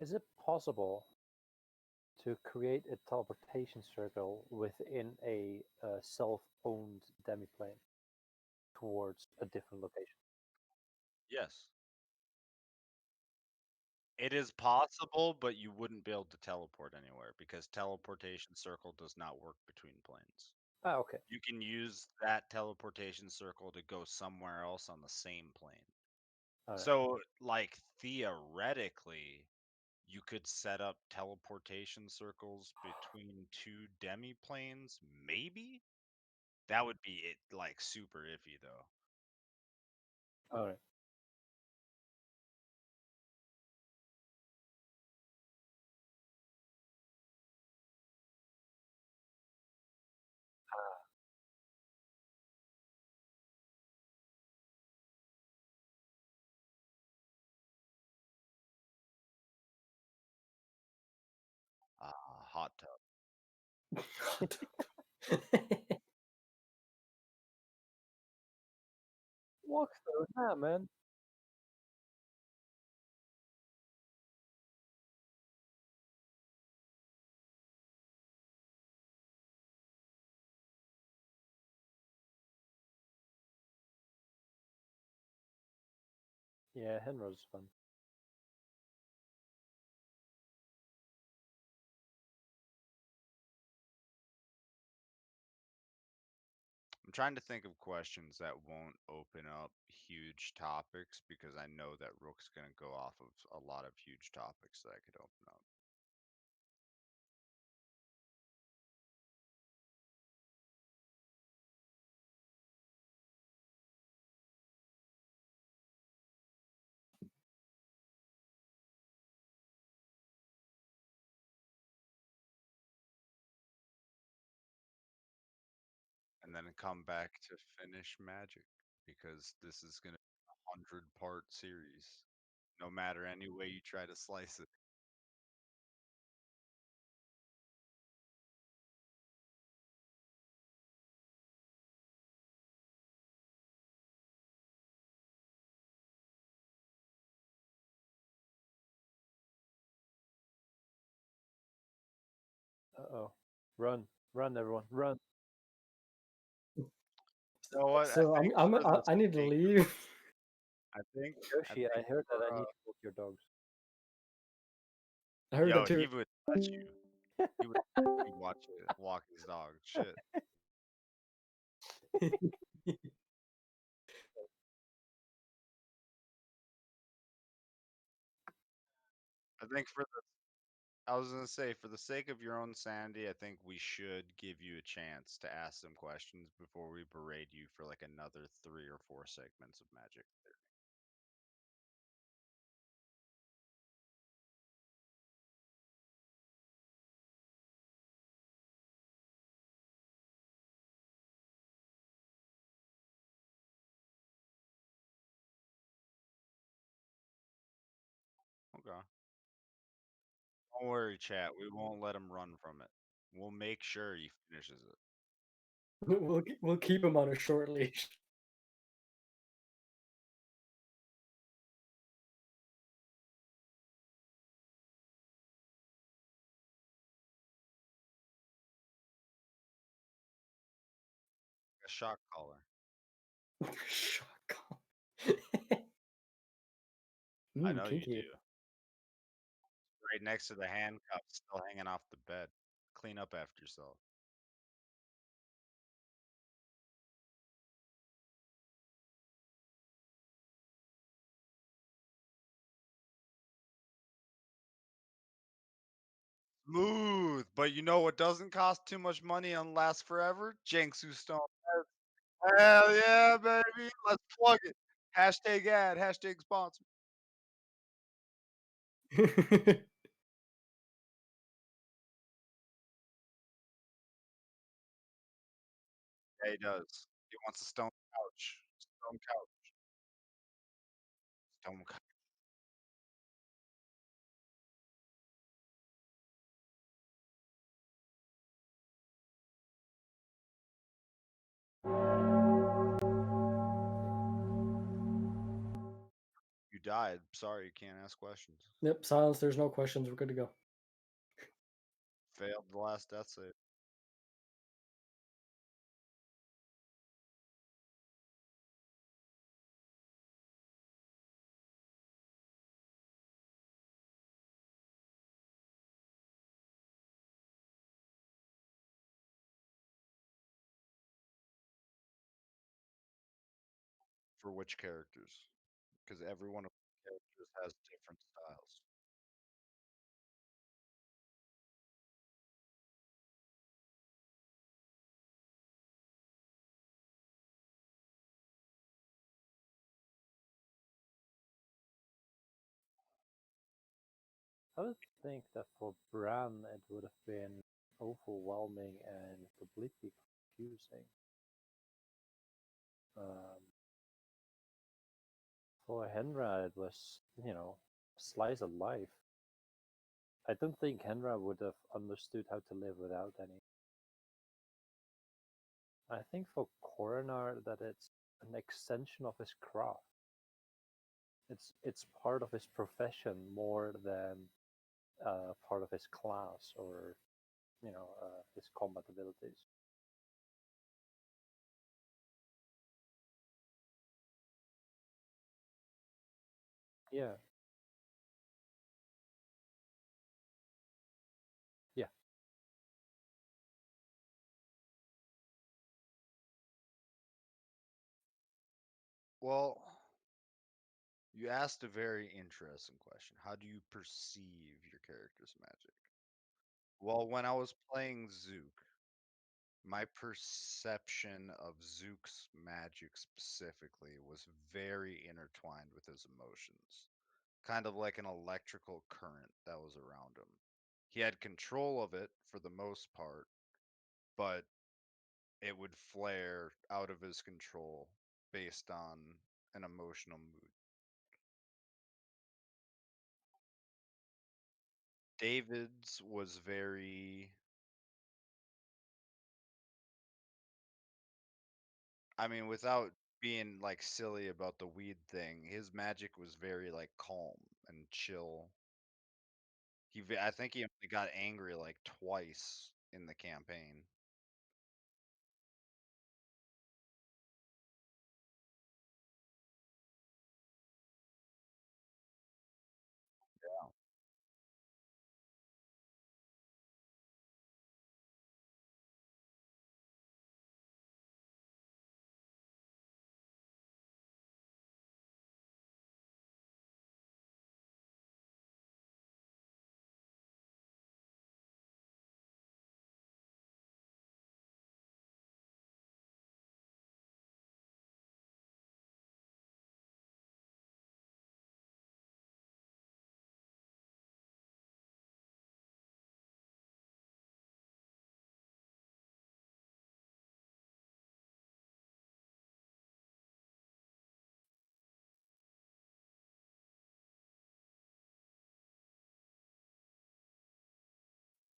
Is it possible to create a teleportation circle within a self-owned demiplane towards a different location? Yes. It is possible, but you wouldn't be able to teleport anywhere because teleportation circle does not work between planes. Ah, okay. You can use that teleportation circle to go somewhere else on the same plane. Alright. So, like, theoretically, you could set up teleportation circles between two Demi planes, maybe? That would be it, like, super iffy, though. Alright. Hot tub. Walk through that, man. Yeah, Henro's fun. I'm trying to think of questions that won't open up huge topics because I know that Rook's going to go off of a lot of huge topics that I could open up. And then come back to finish Magic because this is going to be a 100-part series, no matter any way you try to slice it. Uh-oh. Run. Run, everyone. Run. You know what? So I think for the I need to sake, leave. I think Yoshi, I heard that I for, need to walk your dogs. I heard yo, that too. he would let you. He would let you walk his dog. Shit. I think for the I was gonna say, for the sake of your own sanity, I think we should give you a chance to ask some questions before we berate you for like another 3 or 4 segments of Magic. Okay. Don't worry, chat. We won't let him run from it. We'll make sure he finishes it. We'll keep him on a short leash. A shock collar. Shock collar. I know you Kinky. do. Right next to the handcuffs, still hanging off the bed. Clean up after yourself. Smooth, but you know what doesn't cost too much money and lasts forever? Jinksu Stone. Hell yeah, baby. Let's plug it. Hashtag ad, hashtag sponsor. Yeah, he does. He wants a stone couch. Stone couch. Stone couch. You died. Sorry, you can't ask questions. Yep, silence. There's no questions. We're good to go. Failed the last death save. For which characters? Because every one of the characters has different styles. I would think that for Bran it would have been overwhelming and completely confusing. Um, for Henra, it was, slice of life. I don't think Henra would have understood how to live without any. I think for Coronar that it's an extension of his craft. It's part of his profession more than part of his class or his combat abilities. Yeah, yeah. Well, you asked a very interesting question. How do you perceive your character's magic? Well, when I was playing Zook, my perception of Zook's magic specifically was very intertwined with his emotions, kind of like an electrical current that was around him. He had control of it for the most part, but it would flare out of his control based on an emotional mood. David's was very, I mean, without being like silly about the weed thing, his magic was very like calm and chill. I think he only got angry like twice in the campaign.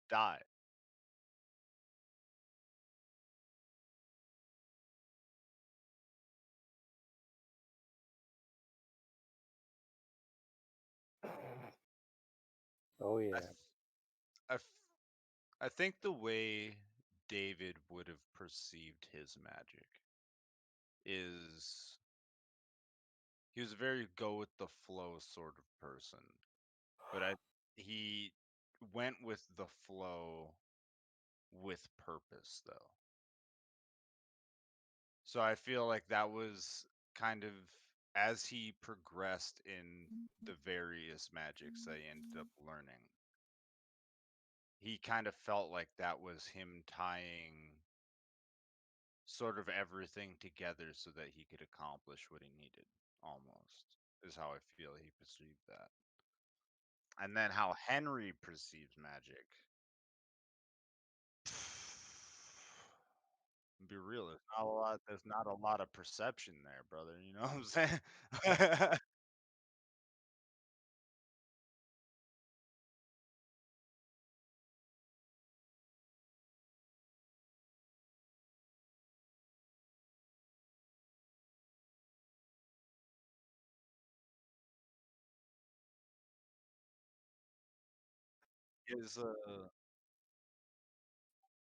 Die. Oh I, yeah. th- I, f- I think the way David would have perceived his magic is he was a very go with the flow sort of person, but he went with the flow with purpose though. So I feel like that was kind of as he progressed in the various magics that he ended up learning. He kind of felt like that was him tying sort of everything together so that he could accomplish what he needed, almost, is how I feel he perceived that. And then how Henry perceives magic. Be real, there's not a lot of perception there, brother. You know what I'm saying? Is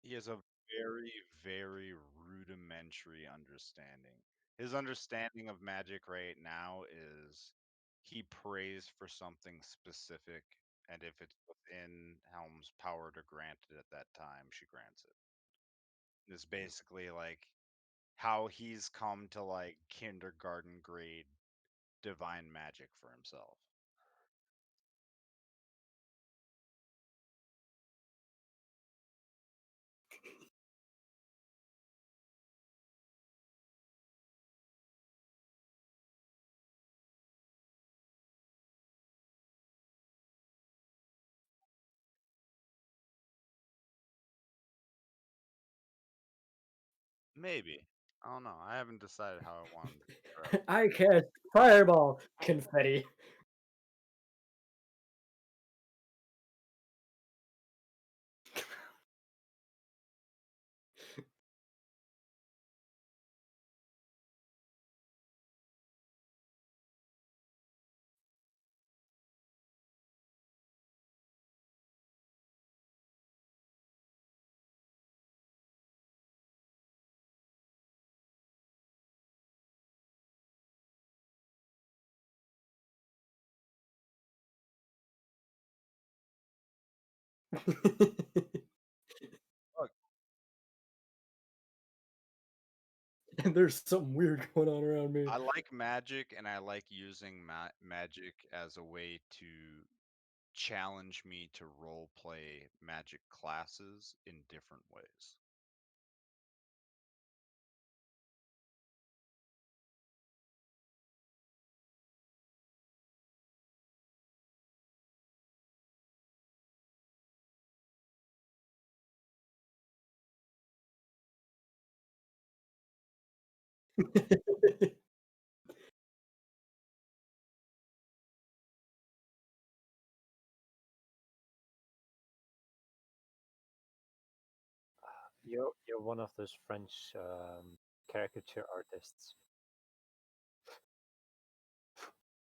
he has a very, very rudimentary understanding. His understanding of magic right now is he prays for something specific, and if it's within Helm's power to grant it at that time, she grants it. It's basically like how he's come to like kindergarten grade divine magic for himself. Maybe. I don't know. I haven't decided how I want him to describe it. I cast fireball confetti. Look, And there's something weird going on around me. I like magic, and I like using magic as a way to challenge me to role play magic classes in different ways. You're one of those French caricature artists.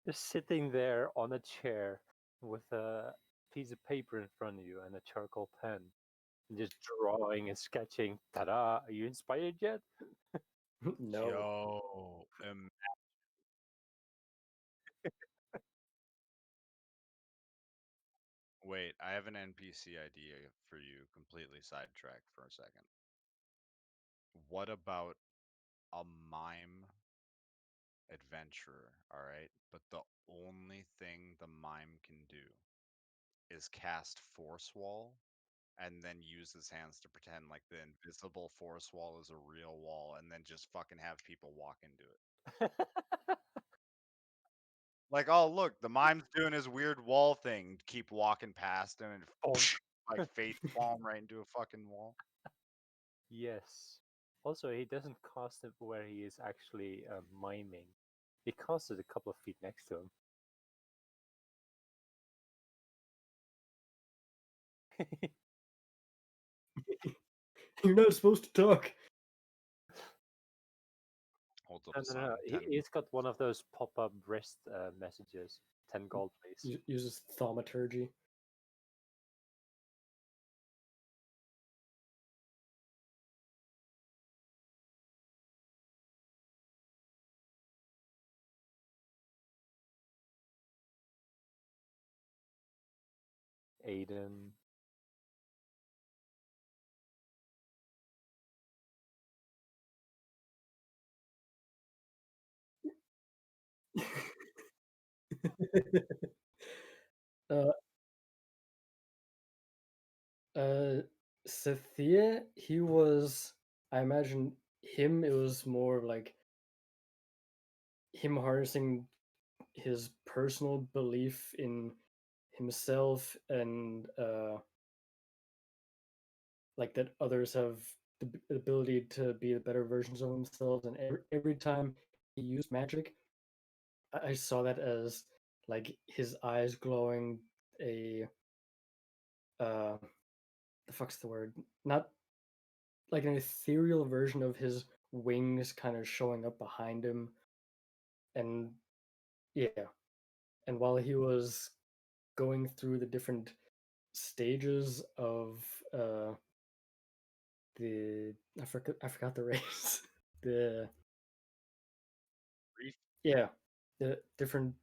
Just sitting there on a chair with a piece of paper in front of you and a charcoal pen, and just drawing and sketching. Ta-da! Are you inspired yet? No. Yo, wait, I have an NPC idea for you, completely sidetracked for a second. What about a mime adventurer, all right? But the only thing the mime can do is cast Force Wall and then use his hands to pretend like the invisible Force Wall is a real wall and then just fucking have people walk into it. Like, oh, look, the mime's doing his weird wall thing. Keep walking past him and Oh, like face palm right into a fucking wall. yes. Also, he doesn't cast it where he is actually miming. He casts it a couple of feet next to him. You're not supposed to talk. Holds up No, a no, sign. no. 10. He's got one of those pop-up wrist messages. 10 gold, please. Uses thaumaturgy. Aiden. uh, Sathia, he was. I imagine him. It was more like him harnessing his personal belief in himself and like that others have the ability to be the better versions of themselves. And every time he used magic, I saw that as like his eyes glowing, a the fuck's the word? Not like an ethereal version of his wings kind of showing up behind him. And yeah, and while he was going through the different stages of the I forgot the race. The Reef. Yeah, the different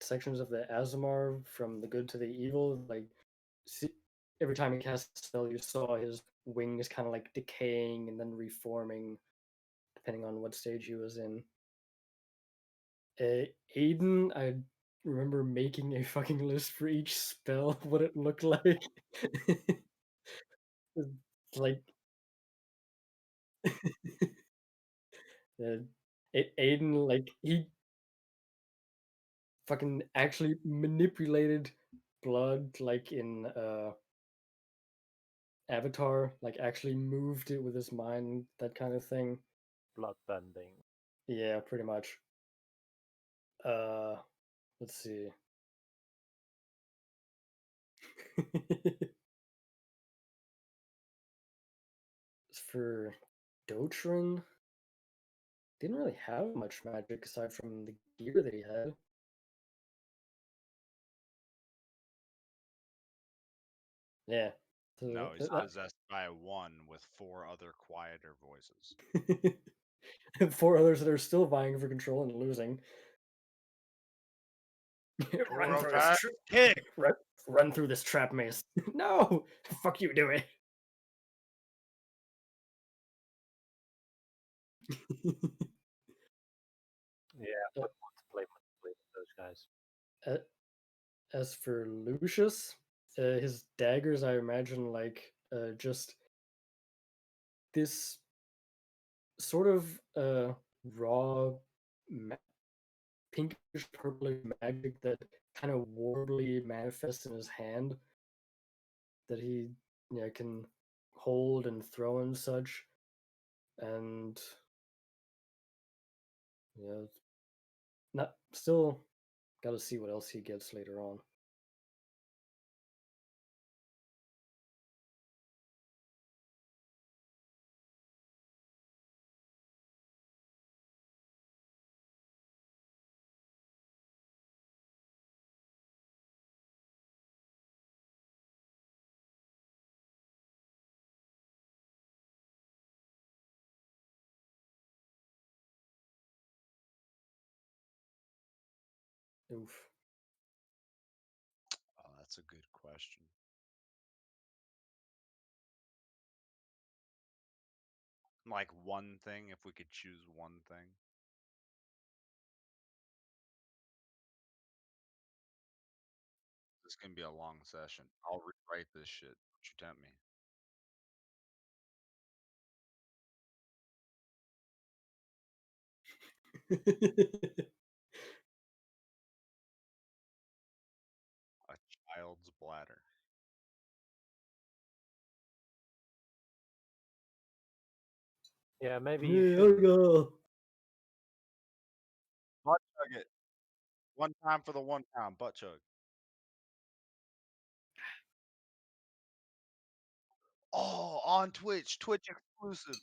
sections of the Azamar from the good to the evil. Like see, every time he cast a spell, you saw his wings kind of like decaying and then reforming. depending on what stage he was in. Aiden, I remember making a fucking list for each spell, what it looked like. Like, uh, Aiden, like, he fucking actually manipulated blood, like in Avatar, like actually moved it with his mind, that kind of thing. Bloodbending. Yeah, pretty much. Let's see. For Dotrin, didn't really have much magic aside from the gear that he had. Yeah. No, So he's possessed by one with 4 other quieter voices. four others that are still vying for control and losing. Run through this Kick! run through this trap maze. No! Fuck you, do it. Yeah, I wouldn't want to play with those guys. As for Lucius, his daggers, I imagine, like, just this sort of raw pinkish purplish magic that kind of warbly manifests in his hand that he can hold and throw and such. And yeah, not still got to see what else he gets later on. Oof. Oh, that's a good question. Like one thing, if we could choose one thing. This can be a long session. I'll rewrite this shit. Don't you tempt me. A child's bladder. Yeah, maybe you should. Go. Butt chug it. One time for the one time. Butt chug. Oh, on Twitch. Twitch exclusive.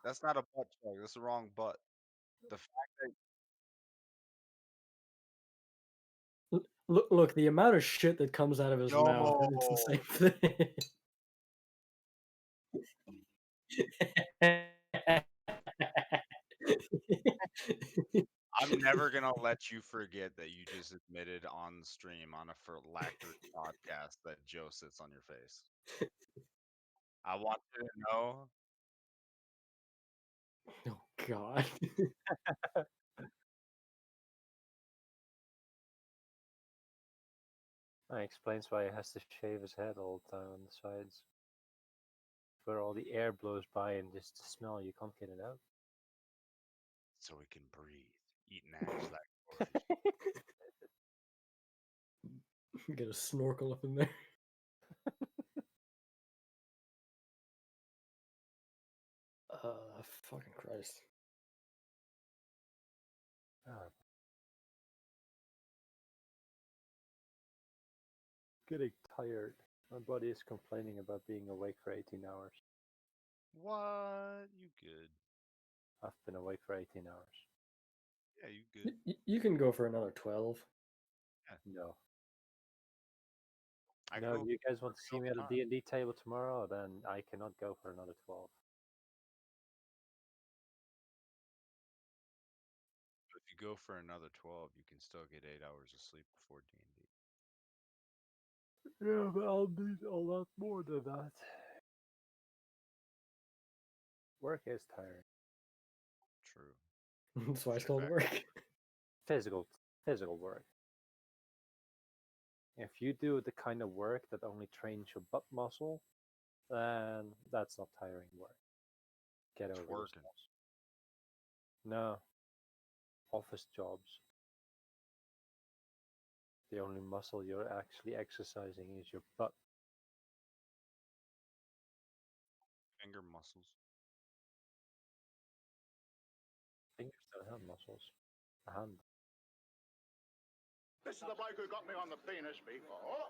That's not a butt chug. That's the wrong butt. The fact that Look, the amount of shit that comes out of his mouth, it's the same thing. I'm never gonna let you forget that you just admitted on stream on a Phylactery podcast that Joe sits on your face. I want you to know. Oh God. That explains why he has to shave his head all the time on the sides. Where all the air blows by and just the smell, you can't get it out. So we can breathe. Eat nags like goldfish. Get a snorkel up in there. Fucking Christ. Ah, getting tired. My body is complaining about being awake for 18 hours. What? You good? I've been awake for 18 hours. Yeah, you good. You can go for another 12. No. I No, go you guys want to see me at a time. D&D table tomorrow? Then I cannot go for another 12. If you go for another 12, you can still get 8 hours of sleep before D&D. Yeah, but I'll need a lot more than that. Work is tiring. True. That's why it's Shit called back. work. Physical work. If you do the kind of work that only trains your butt muscle, then that's not tiring work. Get It's over working. yourselves. No. Office jobs. The only muscle you're actually exercising is your butt. Finger muscles. Fingers don't have muscles. A hand. This is the bloke who got me on the penis before.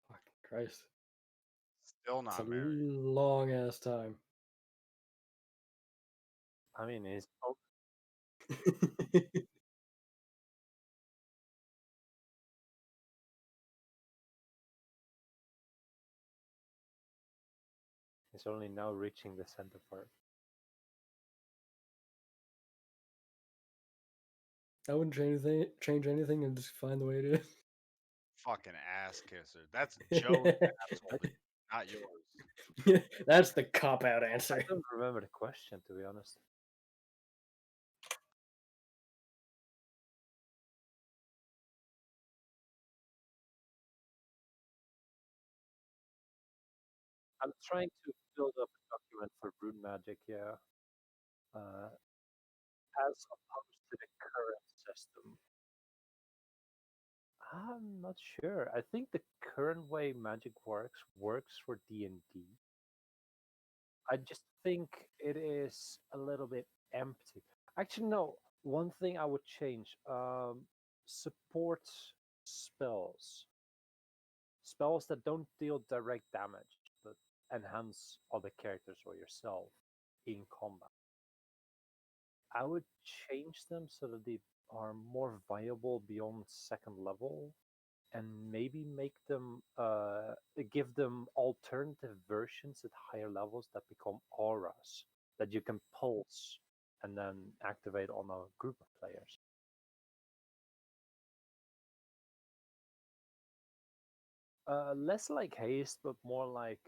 Fucking Christ. Still It's a not married. long ass time. I mean, he's only now reaching the center part. I wouldn't change anything and just find the way it is. Fucking ass kisser. That's Joe's asshole, not yours. That's the cop-out I answer. don't remember the question, to be honest. I'm trying to build up a document for rune magic, yeah. As opposed to the current system. I'm not sure. I think the current way magic works for D&D. I just think it is a little bit empty. Actually, no. One thing I would change: support spells, spells that don't deal direct damage but enhance other characters or yourself in combat. I would change them so that they are more viable beyond second level, and maybe make them give them alternative versions at higher levels that become auras that you can pulse and then activate on a group of players. Less like haste, but more like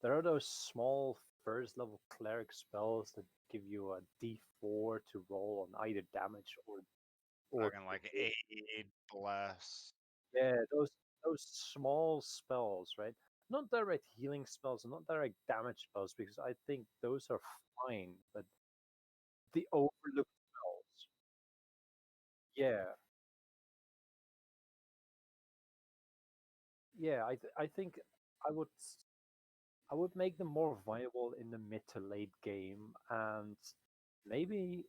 there are those small first level cleric spells that give you a D4 to roll on either damage or Fucking like aid, bless. yeah, those small spells, right? Not direct healing spells, not direct damage spells, because I think those are fine, but the overlooked spells. Yeah, yeah. I think I would I would make them more viable in the mid to late game, and maybe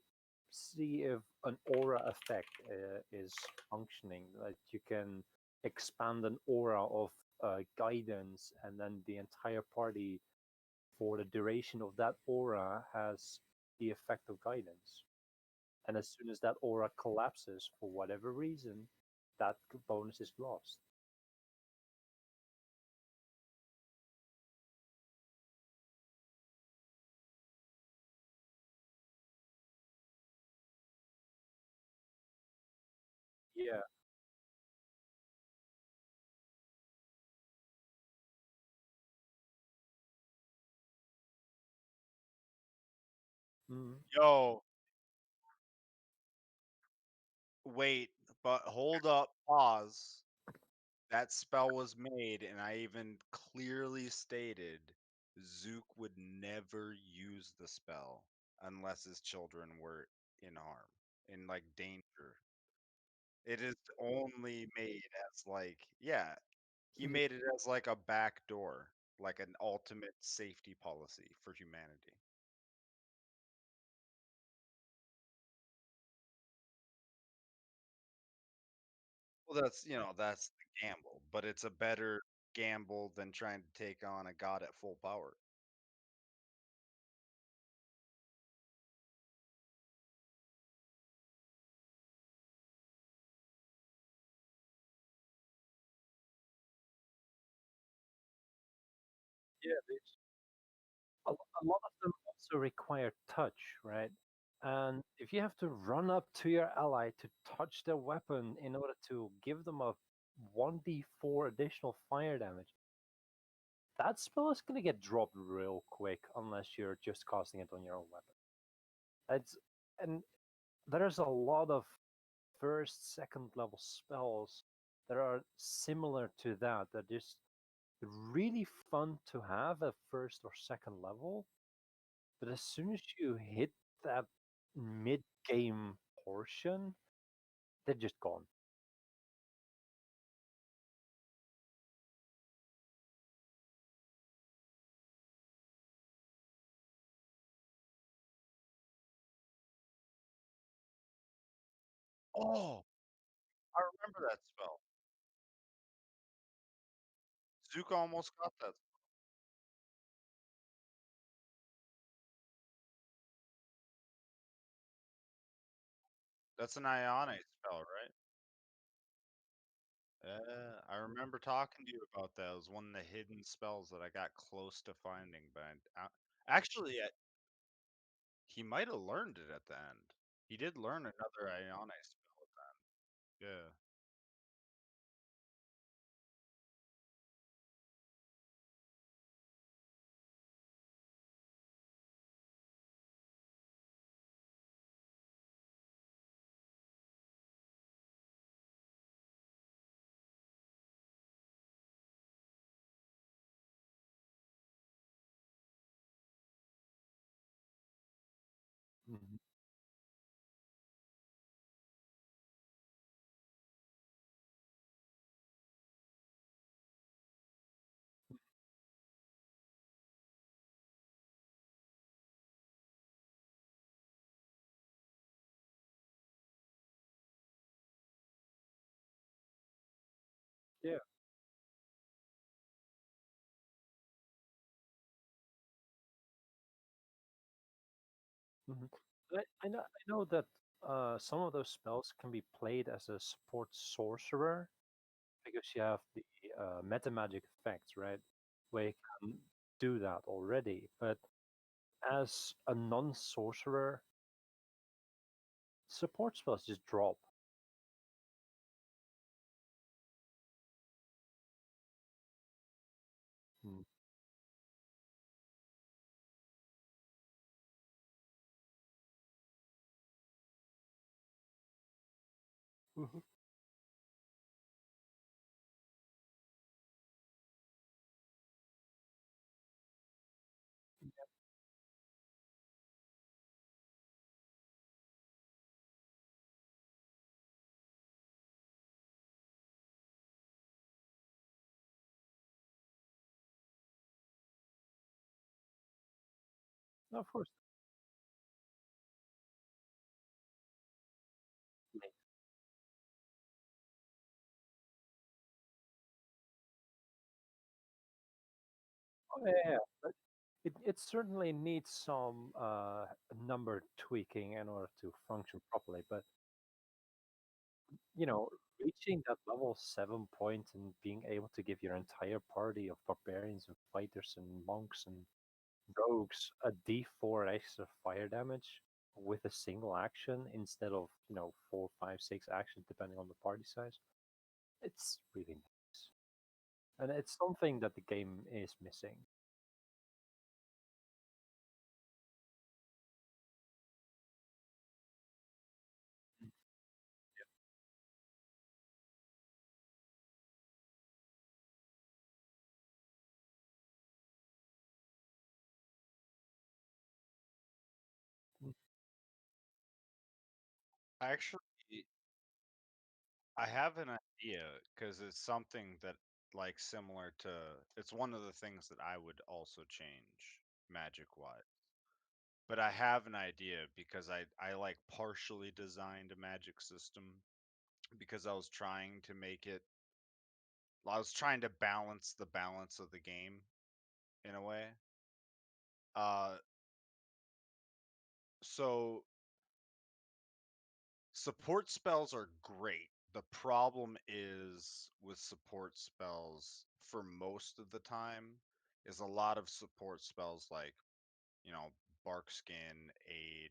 see if an aura effect is functioning. Like you can expand an aura of guidance, and then the entire party, for the duration of that aura, has the effect of guidance. And as soon as that aura collapses for whatever reason, that bonus is lost. Yeah. Mm. Yo, wait, but hold up, pause. That spell was made, and I even clearly stated Zook would never use the spell unless his children were in harm, in like danger. It is only made as like, yeah, he made it as like a back door, like an ultimate safety policy for humanity. Well, that's the gamble, but it's a better gamble than trying to take on a god at full power. Yeah, a lot of them also require touch, right? And if you have to run up to your ally to touch their weapon in order to give them a 1d4 additional fire damage, that spell is going to get dropped real quick unless you're just casting it on your own weapon. And there's a lot of first, second level spells that are similar to that. That is really fun to have at first or second level, but as soon as you hit that mid-game portion, they're just gone. Oh, I remember that spell. Zuko almost got that. That's an Ionic spell, right? Yeah, I remember talking to you about that. It was one of the hidden spells that I got close to finding, but actually, he might have learned it at the end. He did learn another Ionic spell at the end. Yeah. Mhm. Yeah. Mhm. I know that some of those spells can be played as a support sorcerer because you have the meta magic effects, right? Where you can do that already. But as a non-sorcerer, support spells just drop. Mm. Mhm. Of course. Oh, yeah. But it certainly needs some number tweaking in order to function properly. But you know, reaching that level 7 point and being able to give your entire party of barbarians and fighters and monks and rogues a D4 extra fire damage with a single action instead of, 4, 5, 6 actions depending on the party size. It's really nice. And it's something that the game is missing. Mm. Actually, I have an idea because it's something that, like, similar to. It's one of the things that I would also change magic wise. But I have an idea because I like partially designed a magic system because I was trying to balance the balance of the game in a way. Uh, so support spells are great. The problem is with support spells for most of the time is a lot of support spells like, you know, bark skin, aid,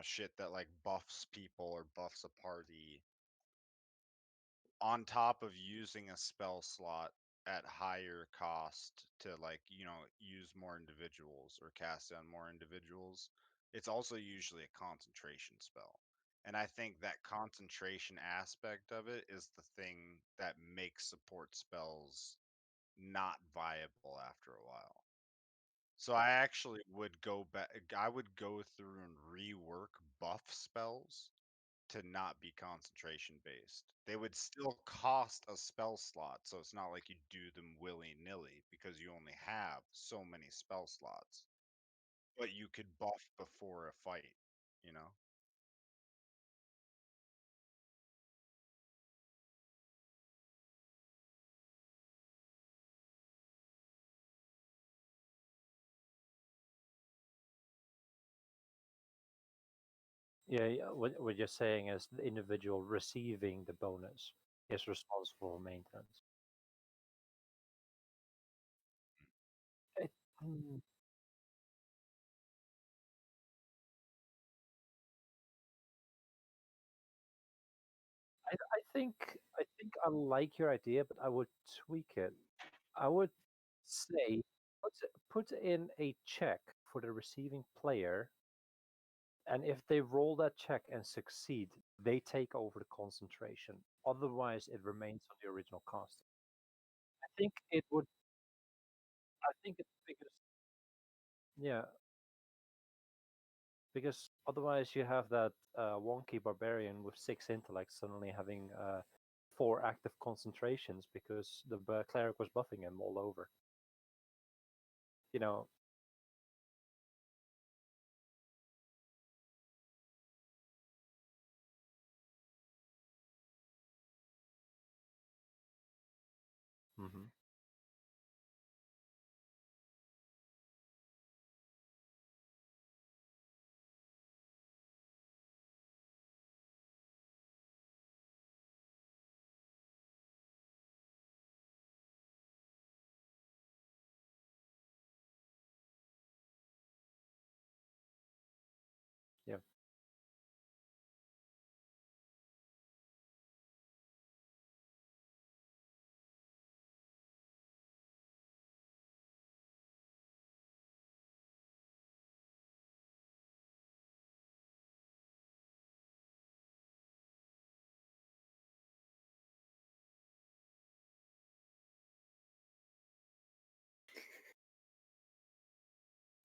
shit that like buffs people or buffs a party on top of using a spell slot at higher cost to like, use more individuals or cast down more individuals. It's also usually a concentration spell. And I think that concentration aspect of it is the thing that makes support spells not viable after a while. So I actually would go back. I would go through and rework buff spells to not be concentration based. They would still cost a spell slot, so it's not like you do them willy-nilly because you only have so many spell slots. But you could buff before a fight, you know? Yeah, what you're saying is the individual receiving the bonus is responsible for maintenance. It, mm, I think I like your idea, but I would tweak it. I would say put in a check for the receiving player, and if they roll that check and succeed, they take over the concentration. Otherwise, it remains on the original cost. I think it would. I think it's because yeah, because otherwise you have that wonky barbarian with 6 intellect suddenly having 4 active concentrations because the cleric was buffing him all over. You know. Hmm. Yeah.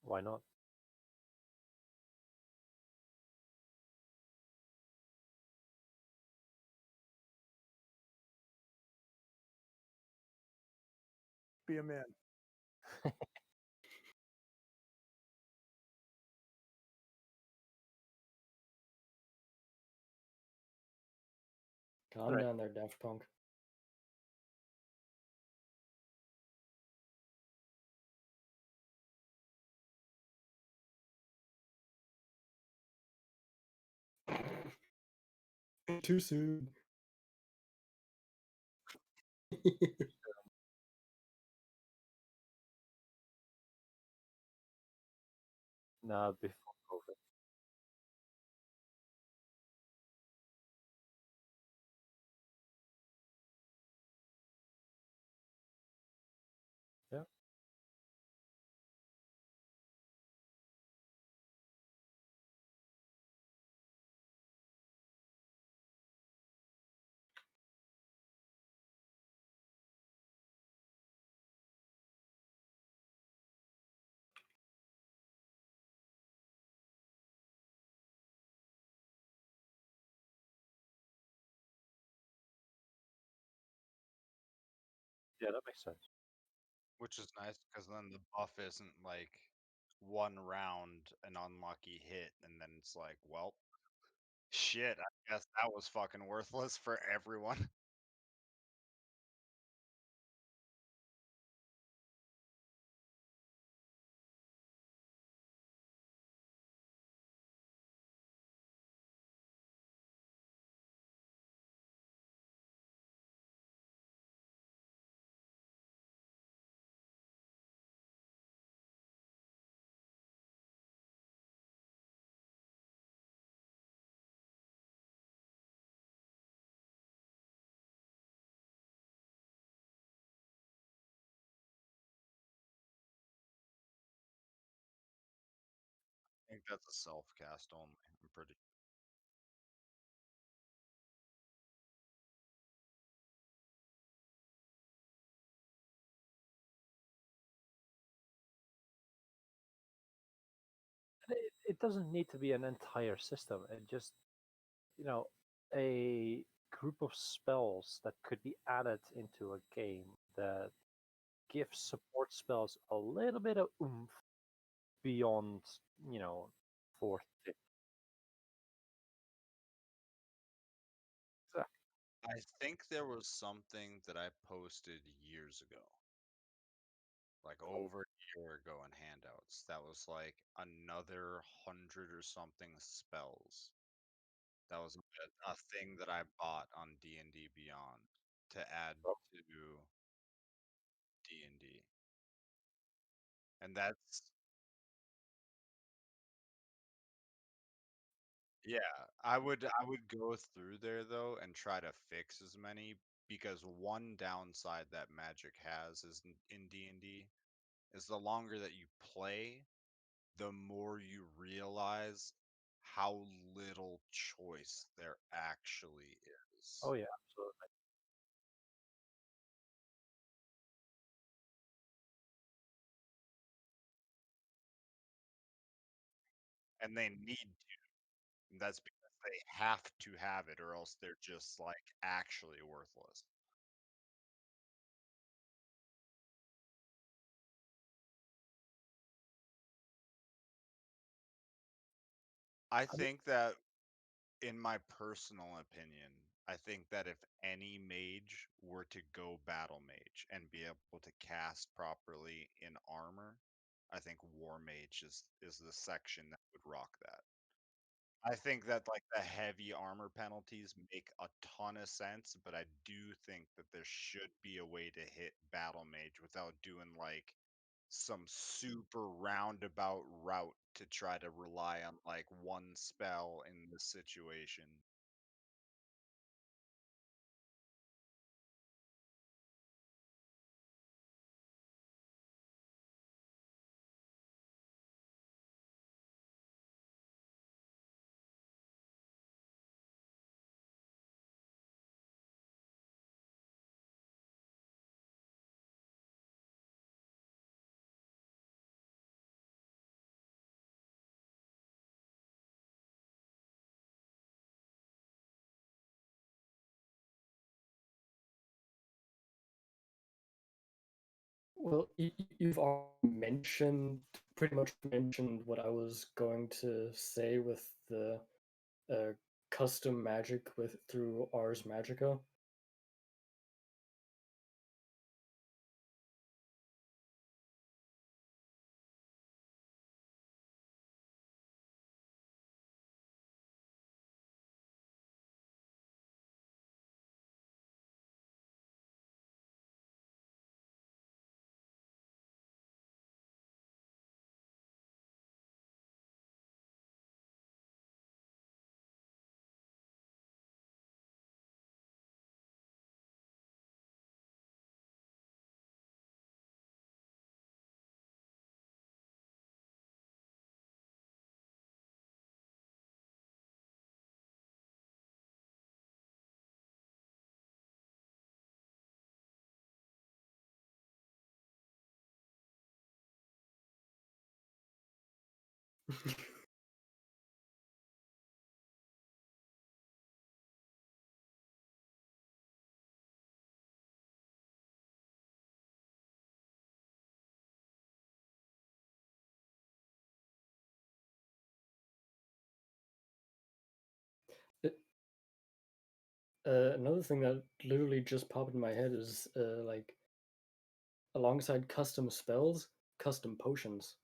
Why not? Be a man. Calm Right. down there, Daft Punk. Too soon. No, before COVID. Yeah. Yeah, that makes sense. Which is nice because then the buff isn't like one round an unlucky hit and then it's like, well, shit, I guess that was fucking worthless for everyone. think that's a self-cast only. I'm pretty. It doesn't need to be an entire system. It just, a group of spells that could be added into a game that gives support spells a little bit of oomph beyond, fourth, fifth. Exactly. I think there was something that I posted years ago, like over a year ago in handouts, that was like another 100 or something spells. That was a thing that I bought on D&D Beyond to add Oh. to D&D. And that's yeah, I would go through there though and try to fix as many, because one downside that Magic has is in D&D is the longer that you play, the more you realize how little choice there actually is. Oh yeah, absolutely. And they need to. And that's because they have to have it, or else they're just like actually worthless. I think that, in my personal opinion, I think that if any mage were to go battle mage and be able to cast properly in armor, I think war mage is the section that would rock that. I think that like the heavy armor penalties make a ton of sense, but I do think that there should be a way to hit battle mage without doing like some super roundabout route to try to rely on like one spell in this situation. Well, you've already pretty much mentioned what I was going to say with the custom magic through Ars Magica. Another thing that literally just popped in my head is like alongside custom spells, custom potions.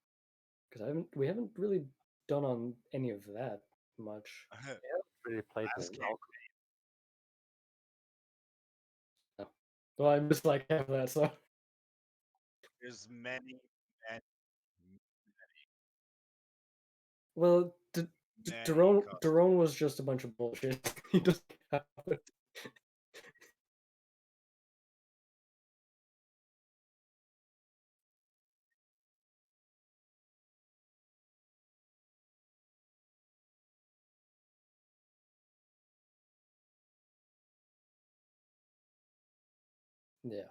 Because we haven't really done on any of that much. Really played with Last game, alcohol. No. Well, I missed like half of that, so there's many, many, well, many Daron was just a bunch of bullshit. He doesn't have it. Yeah.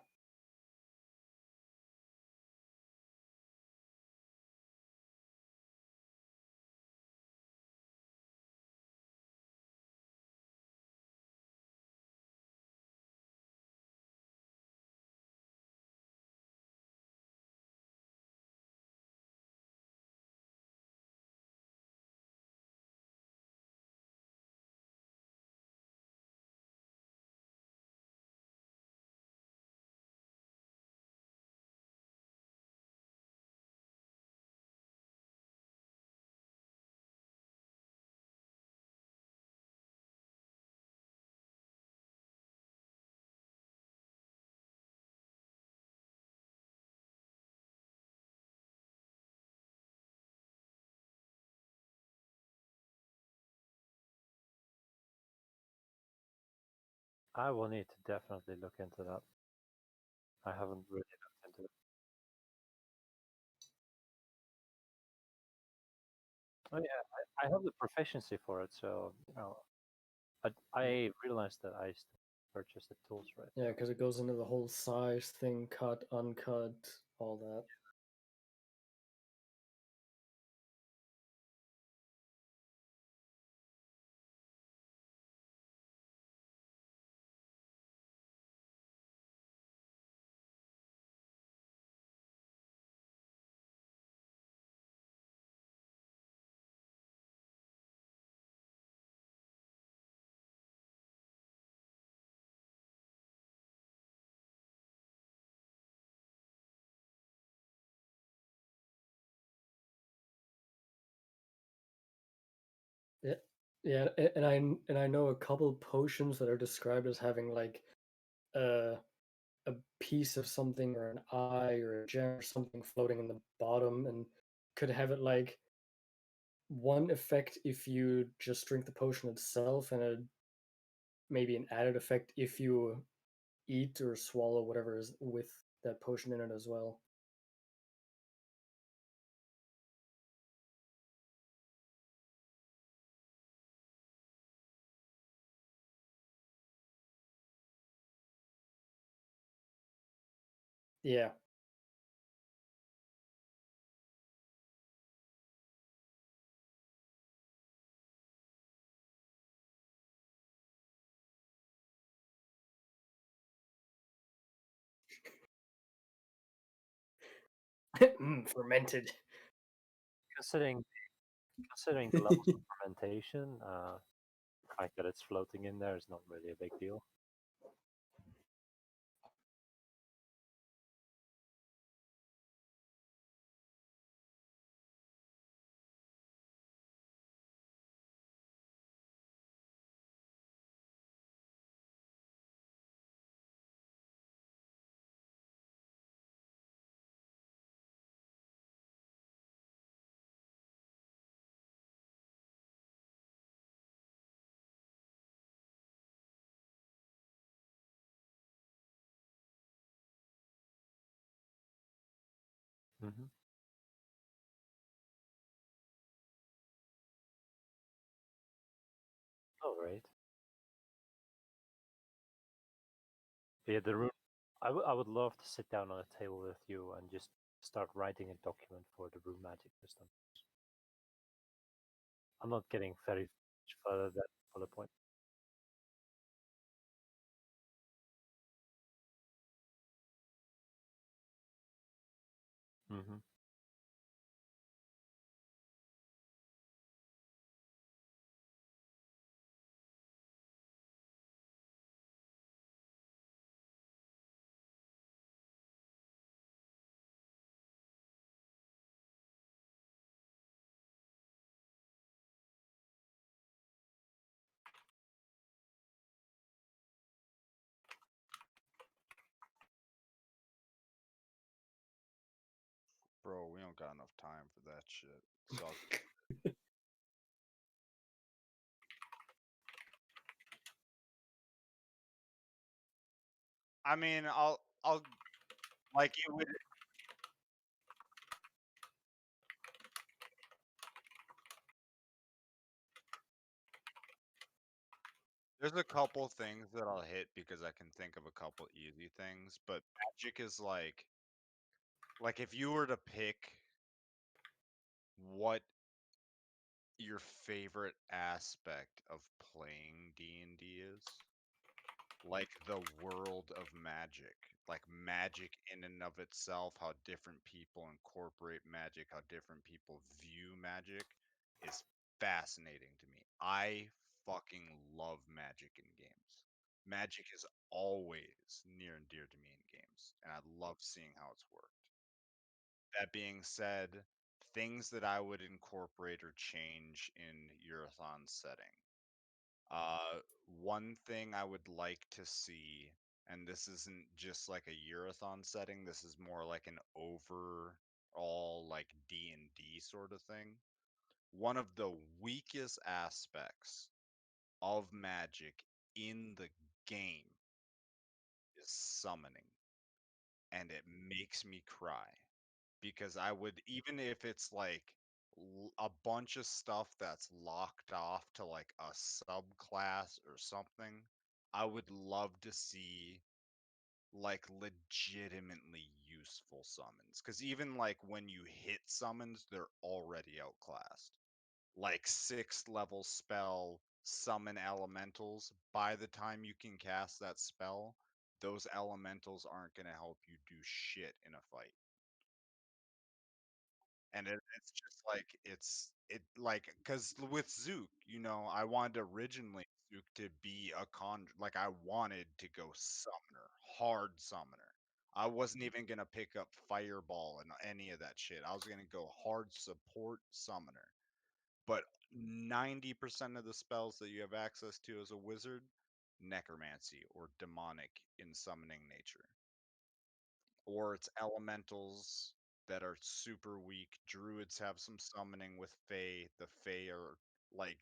I will need to definitely look into that. I haven't really looked into it. Oh yeah, I have the proficiency for it, so I realized that I still purchased the tools, right? Yeah, because it goes into the whole size thing, cut, uncut, all that. Yeah, yeah, and I know a couple potions that are described as having like a piece of something or an eye or a gem or something floating in the bottom, and could have it like one effect if you just drink the potion itself, and maybe an added effect if you eat or swallow whatever is with that potion in it as well. Yeah. Fermented. Considering the levels of fermentation, the fact that it's floating in there is not really a big deal. Mm-hmm. All right. Yeah, the room. I would love to sit down on a table with you and just start writing a document for the room magic system. I'm not getting very much further than bullet point. Mm-hmm. Bro, we don't got enough time for that shit. So I mean, I'll like it would. There's a couple things that I'll hit because I can think of a couple easy things, but magic is like if you were to pick what your favorite aspect of playing D&D is, like the world of magic, like magic in and of itself, how different people incorporate magic, how different people view magic is fascinating to me. I fucking love magic in games. Magic is always near and dear to me in games, and I love seeing how it's worked. That being said, things that I would incorporate or change in Eurithan's setting. Uh, One thing I would like to see, and this isn't just like a Eurython setting, this is more like an overall like D&D sort of thing. One of the weakest aspects of magic in the game is summoning, and it makes me cry because I would, even if it's like a bunch of stuff that's locked off to like a subclass or something, I would love to see like legitimately useful summons. Because even like when you hit summons, they're already outclassed. Like 6th level spell, summon elementals. By the time you can cast that spell, those elementals aren't going to help you do shit in a fight. And it's just like it like because with Zook, I wanted originally Zook to be a like I wanted to go summoner, hard summoner. I wasn't even gonna pick up Fireball and any of that shit. I was gonna go hard support summoner. But 90% of the spells that you have access to as a wizard, necromancy or demonic in summoning nature, or it's elementals that are super weak. Druids have some summoning with Fae. The Fae are like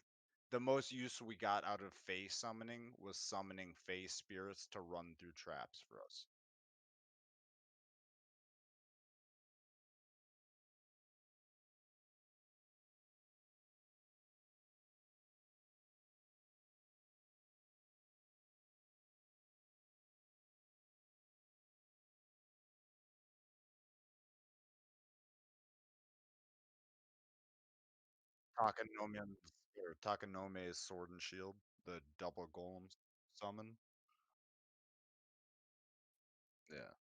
the most use we got out of Fae summoning was summoning Fae spirits to run through traps for us. Takanome's Sword and Shield, the double golem summon. Yeah.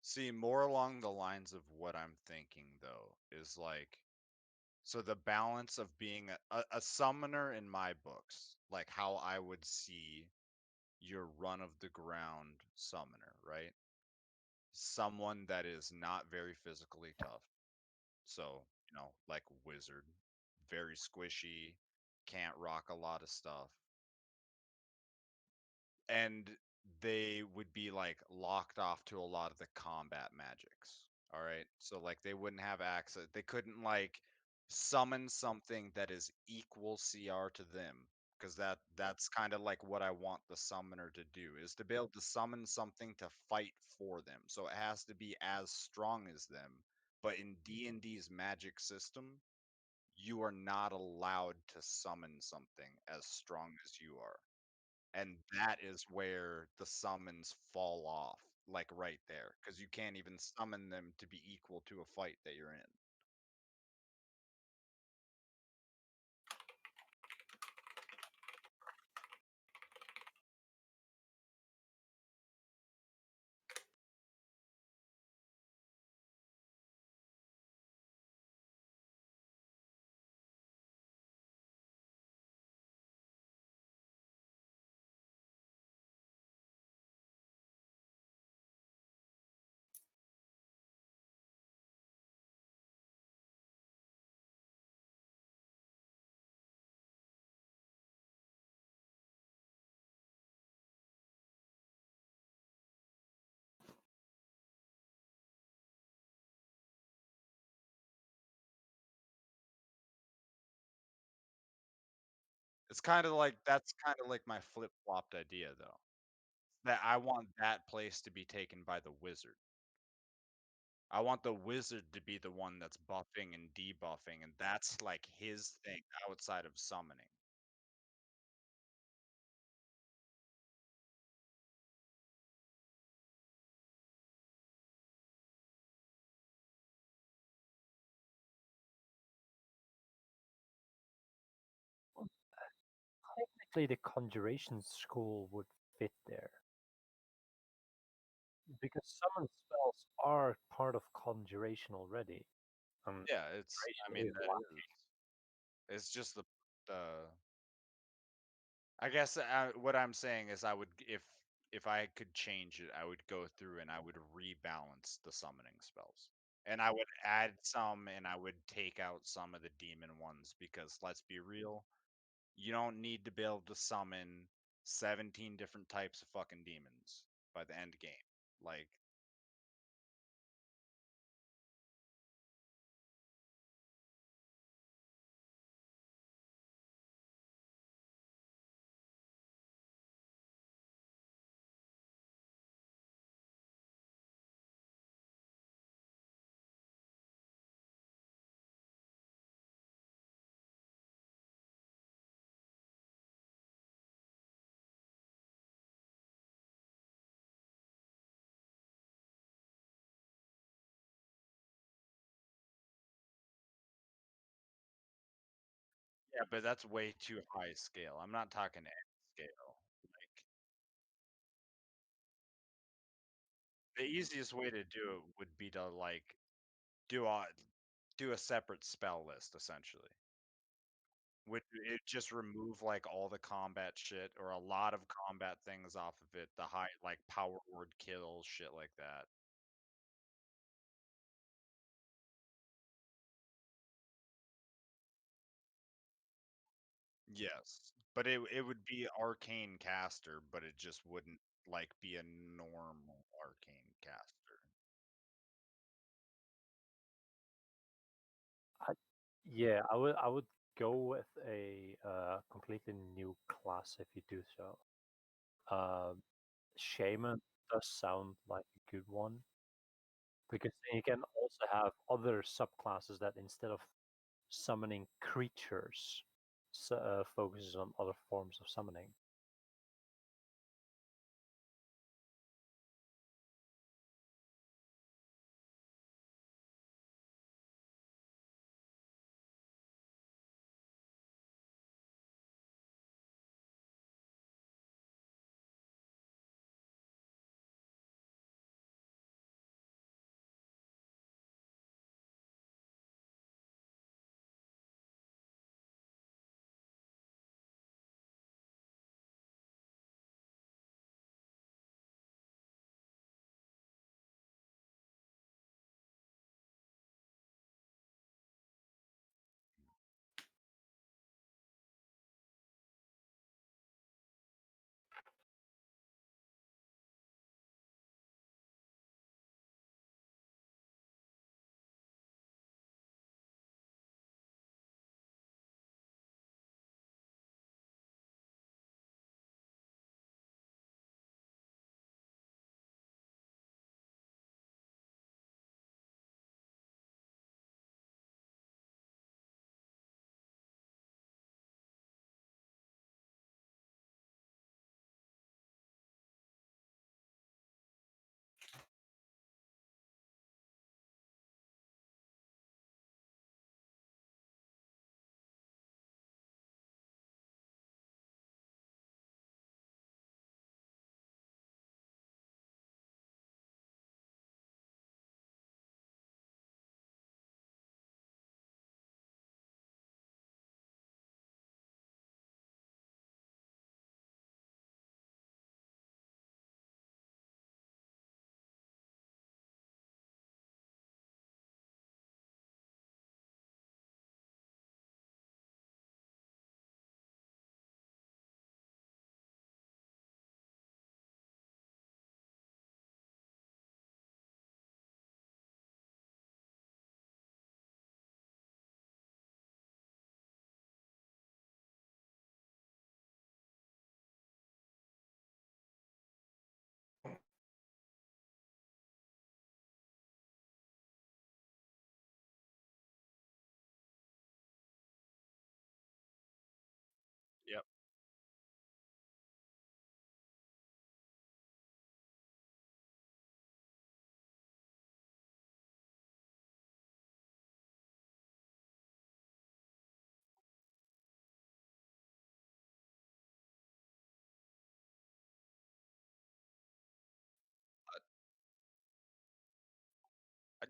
See, more along the lines of what I'm thinking though is like, so the balance of being a summoner in my books, like how I would see your run of the ground summoner, right? Someone that is not very physically tough. So, like wizard, very squishy, can't rock a lot of stuff. And they would be like locked off to a lot of the combat magics. All right. So like they wouldn't have access. They couldn't like summon something that is equal CR to them because that's kind of like what I want the summoner to do is to be able to summon something to fight for them. So it has to be as strong as them. But in D&D's magic system, you are not allowed to summon something as strong as you are. And that is where the summons fall off, like right there, because you can't even summon them to be equal to a fight that you're in. It's kind of like that's kind of like my flip-flopped idea though. That I want that place to be taken by the wizard. I want the wizard to be the one that's buffing and debuffing, and that's like his thing outside of summoning. Technically, the conjuration school would fit there because summon spells are part of conjuration already. Yeah, it's. I Conjuration mean, is that lacking. is. It's just the. I guess what I'm saying is I would if I could change it, I would go through and I would rebalance the summoning spells. And I would add some and I would take out some of the demon ones because let's be real, you don't need to be able to summon 17 different types of fucking demons by the end game. Like yeah, but that's way too high scale. I'm not talking end scale. Like the easiest way to do it would be to like do a do a separate spell list essentially. Would it just remove like all the combat shit or a lot of combat things off of it, the high like power word kills, shit like that. Yes. But it would be arcane caster, but it just wouldn't like be a normal arcane caster. Yeah, I would go with a completely new class if you do so. Shaman does sound like a good one because then you can also have other subclasses that instead of summoning creatures, focuses on other forms of summoning.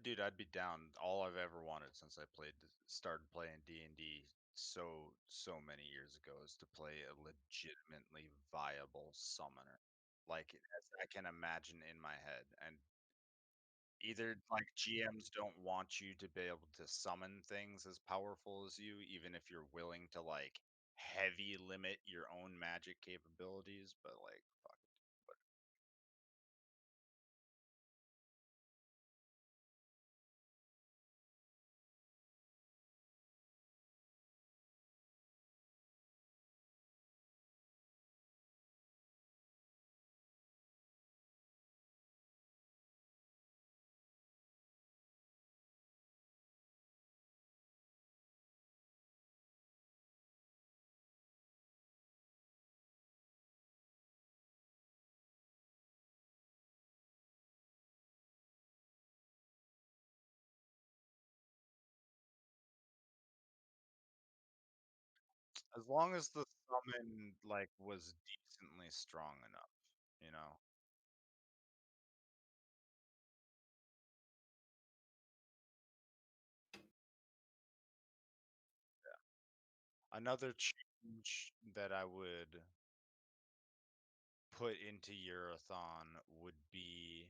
dude, I'd be down. All I've ever wanted since I started playing D&D so many years ago is to play a legitimately viable summoner, like as I can imagine in my head. And either like GMs don't want you to be able to summon things as powerful as you, even if you're willing to like heavy limit your own magic capabilities, but like fuck it. But as long as the summon like was decently strong enough, you know. Another change that I would put into Eurython would be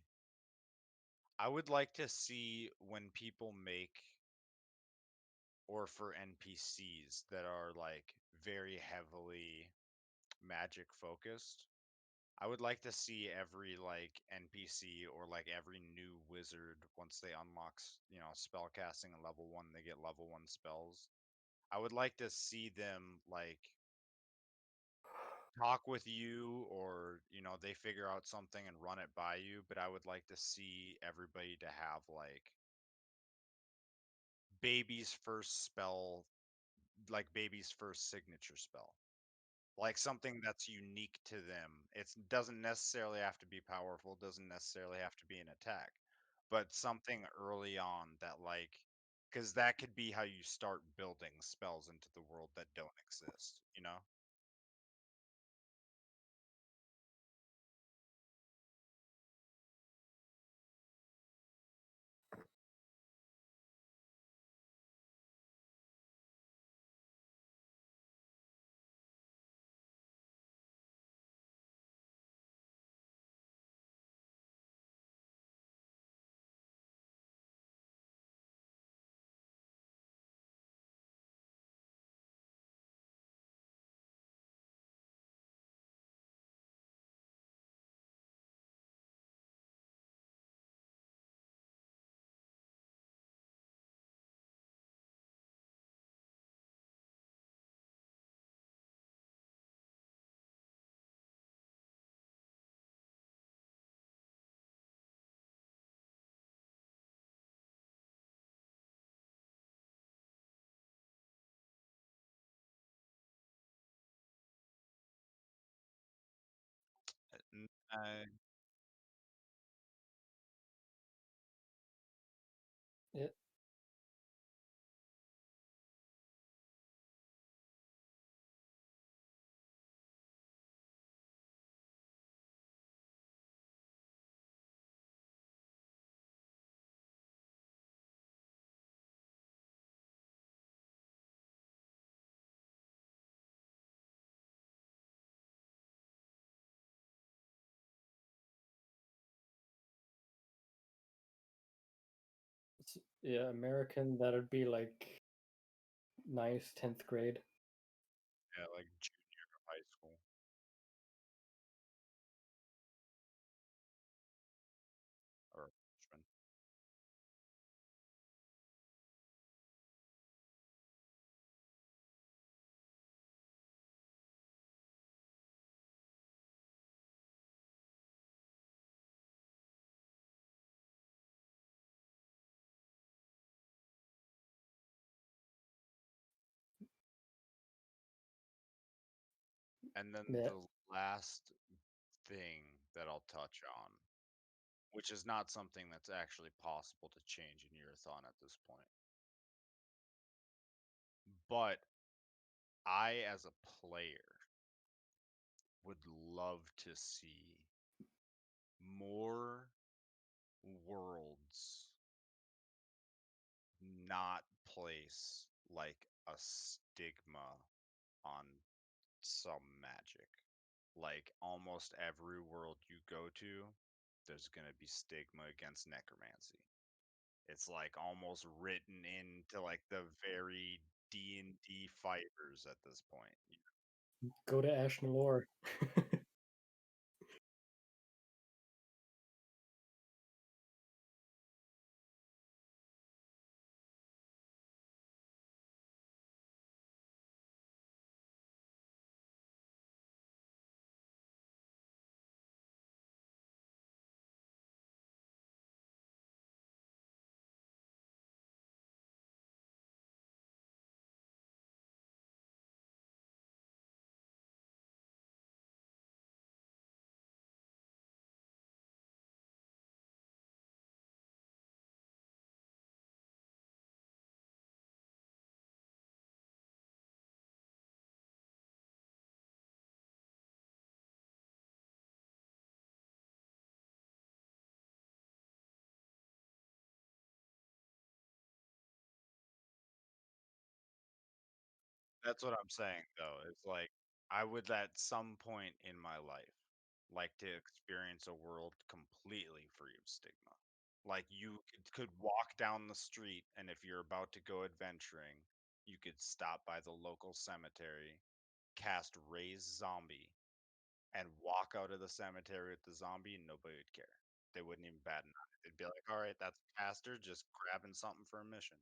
I would like to see when people make or for NPCs that are like very heavily magic focused. I would like to see every like NPC or like every new wizard once they unlock, spell casting at level 1, they get level 1 spells. I would like to see them like talk with you or, they figure out something and run it by you, but I would like to see everybody to have like baby's first spell, like baby's first signature spell. Like something that's unique to them. It doesn't necessarily have to be powerful, doesn't necessarily have to be an attack, but something early on that like because that could be how you start building spells into the world that don't exist, you know? N- I, Yeah, yeah, American, that'd be like ninth, 10th grade. yeah, like junior high school or freshman. And then Yeah. the last thing that I'll touch on, which is not something that's actually possible to change in Eurython at this point, but I, as a player, would love to see more worlds not place like a stigma on some magic. Like almost every world you go to, there's gonna be stigma against necromancy. It's like almost written into like the very D&D fibers at this point. Go to Ashnelore. That's what I'm saying though. It's like I would at some point in my life like to experience a world completely free of stigma. Like you could walk down the street and if you're about to go adventuring, you could stop by the local cemetery, cast raise zombie, and walk out of the cemetery with the zombie and nobody would care. They wouldn't even bat an eye. They'd be like, all right, that's a caster just grabbing something for a mission.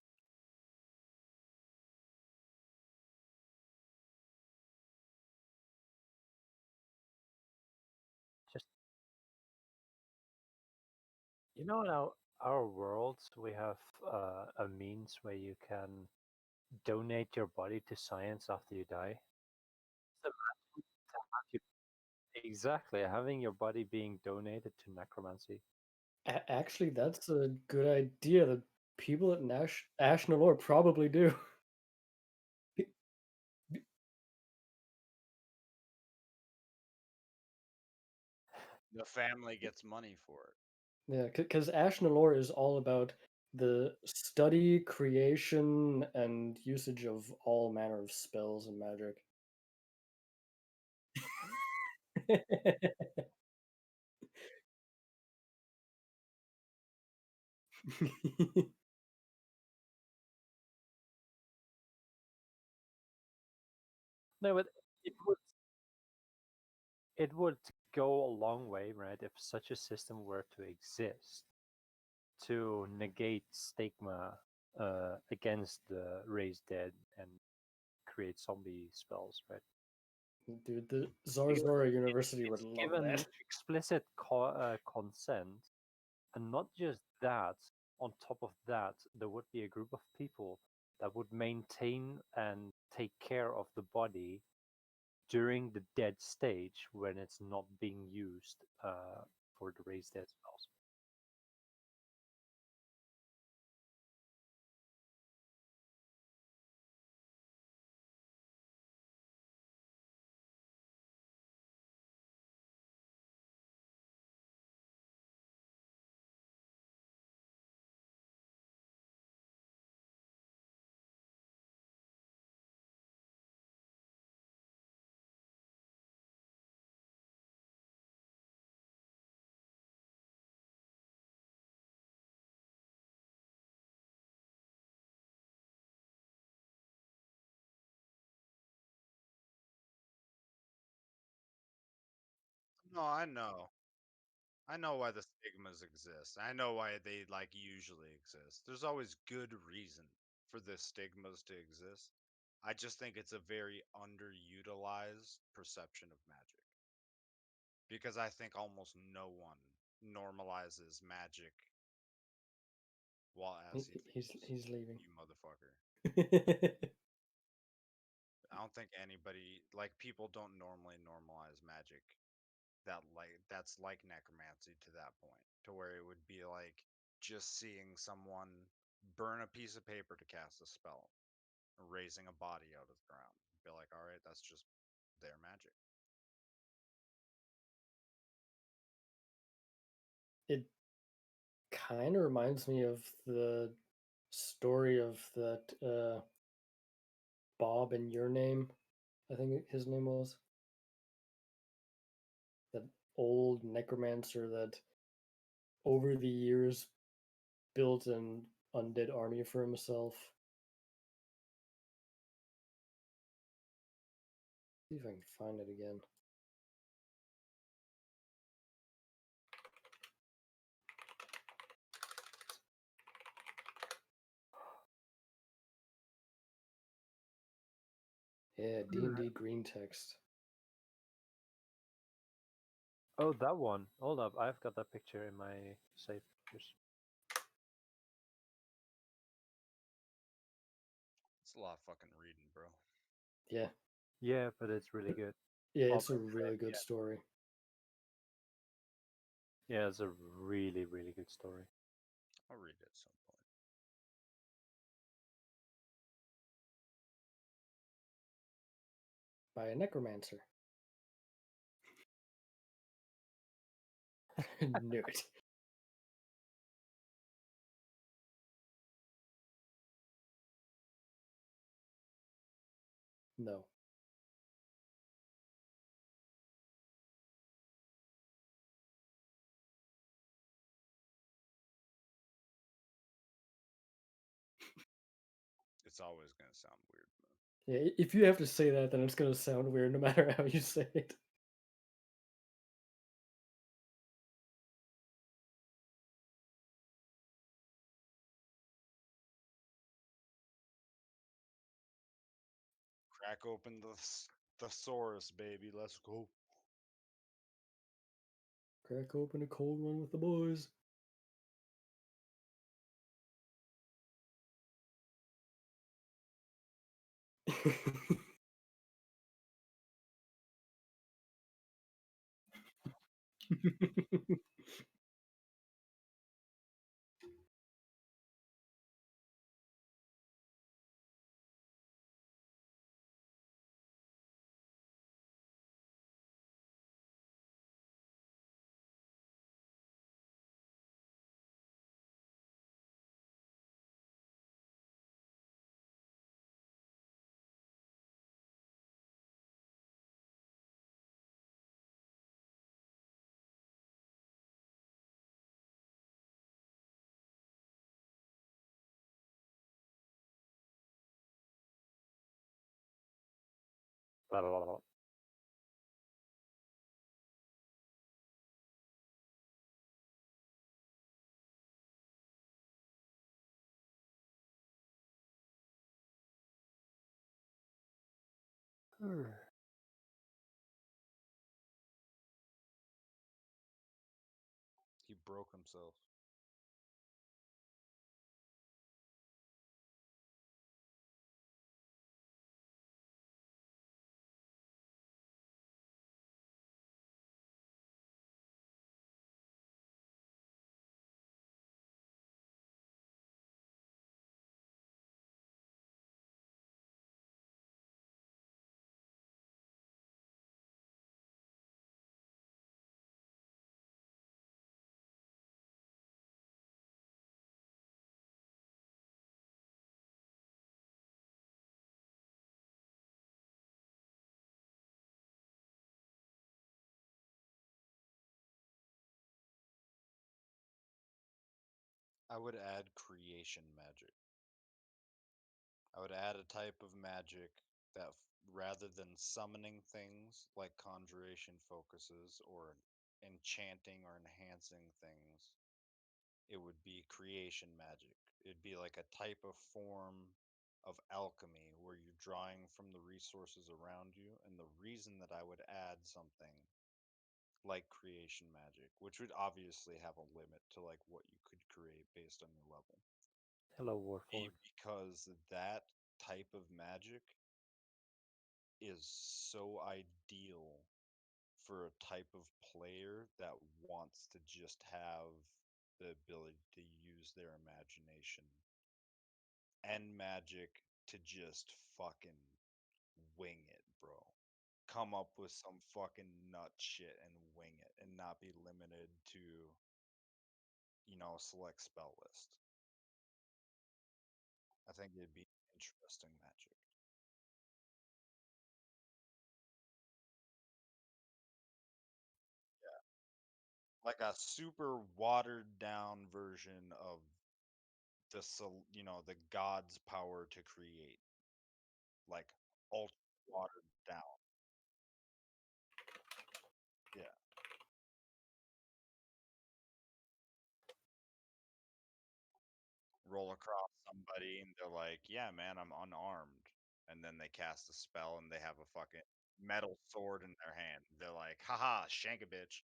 Just in our worlds, we have a means where you can donate your body to science after you die. So imagine to have exactly having your body being donated to necromancy. Actually, that's a good idea. The people at Ashnelore probably do. The family gets money for it. Yeah, because Ashnelore is all about the study, creation, and usage of all manner of spells and magic. No, but it would it would go a long way, right, if such a system were to exist to negate stigma against the raised dead and create zombie spells, right? Dude, the Because Zarzora University would it's love given that. explicit consent, and not just that. On top of that, there would be a group of people that would maintain and take care of the body during the dead stage when it's not being used for the raised dead spells. No, I know. I know why the stigmas exist. I know why they like usually exist. There's always good reason for the stigmas to exist. I just think it's a very underutilized perception of magic. Because I think almost no one normalizes magic while as he leaves. He's leaving. You motherfucker. I don't think anybody like people don't normally normalize magic that's like necromancy to that point to where it would be like just seeing someone burn a piece of paper to cast a spell or raising a body out of the ground. Be like, all right, that's just their magic. It kind of reminds me of the story of that Bob and Your Name, I think his name was. That old necromancer that over the years built an undead army for himself. See if I can find it again. Yeah, D&D green text. Oh, that one. Hold up, I've got that picture in my save pictures. It's a lot of fucking reading, bro. Yeah. Yeah, but it's really good. Yeah, it's a Also, really good yeah. story. Yeah, it's a really, really good story. I'll read it at some point. By a necromancer. Knew it. No. It's always gonna sound weird. Yeah, if you have to say that, then it's gonna sound weird no matter how you say it. Crack open the thesaurus, baby. Let's go. Crack open a cold one with the boys. Blah, blah, blah, blah. He broke himself. I would add creation magic. I would add a type of magic that rather than summoning things like conjuration focuses or enchanting or enhancing things, it would be creation magic. It'd be like a type of form of alchemy where you're drawing from the resources around you. And the reason that I would add something like creation magic, which would obviously have a limit to like what you could create based on your level, Hello, be Warforged. because that type of magic is so ideal for a type of player that wants to just have the ability to use their imagination and magic to just fucking wing it, bro. Come up with some fucking nut shit and wing it and not be limited to, a select spell list. I think it'd be interesting magic. Like a super watered down version of the god's power to create. Like ultra watered down. Yeah. Roll across somebody and they're like, "Yeah, man, I'm unarmed." And then they cast a spell and they have a fucking metal sword in their hand. They're like, "Haha, shank a bitch."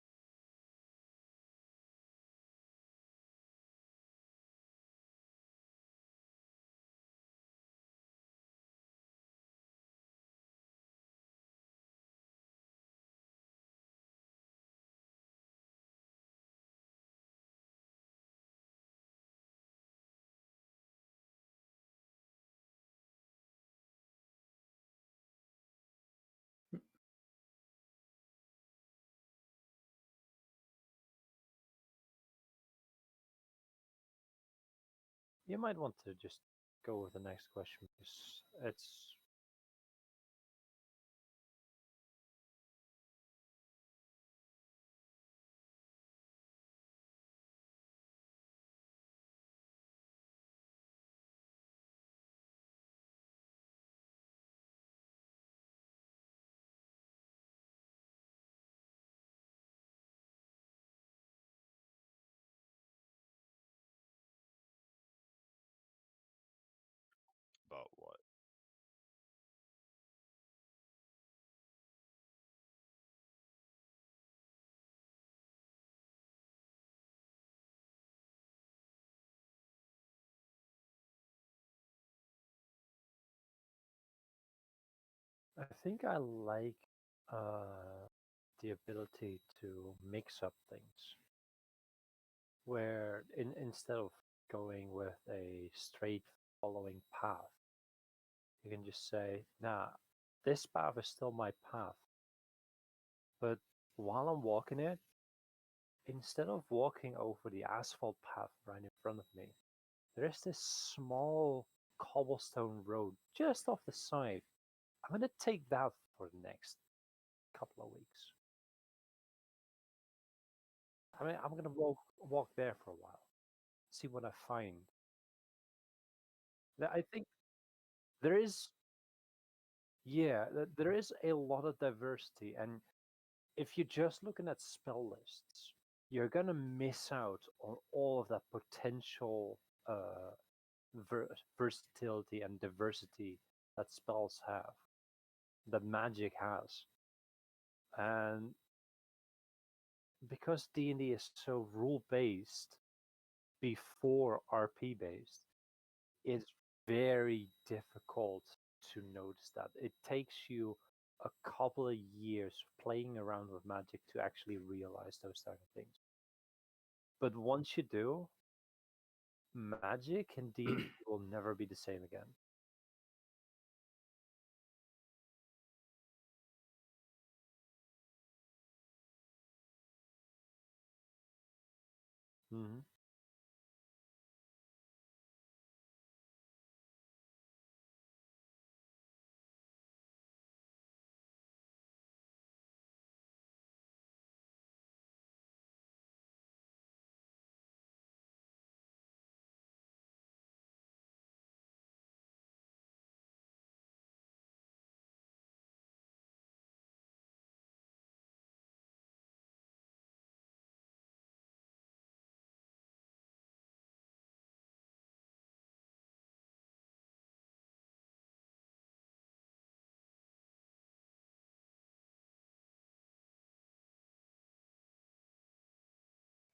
You might want to just go with the next question because it's. But what? I think I like the ability to mix up things, where instead of going with a straight following path, you can just say, "Nah, this path is still my path, but while I'm walking it, instead of walking over the asphalt path right in front of me, there is this small cobblestone road just off the side. I'm going to take that for the next couple of weeks. I mean, I'm going to walk there for a while, see what I find." I think there is, yeah, there is a lot of diversity, and if you're just looking at spell lists, you're gonna miss out on all of that potential versatility and diversity that spells have, that magic has. And because D&D is so rule based before RP based, it's very difficult to notice that. It takes you a couple of years playing around with magic to actually realize those type of things. But once you do, magic and D&D will never be the same again. Mm-hmm.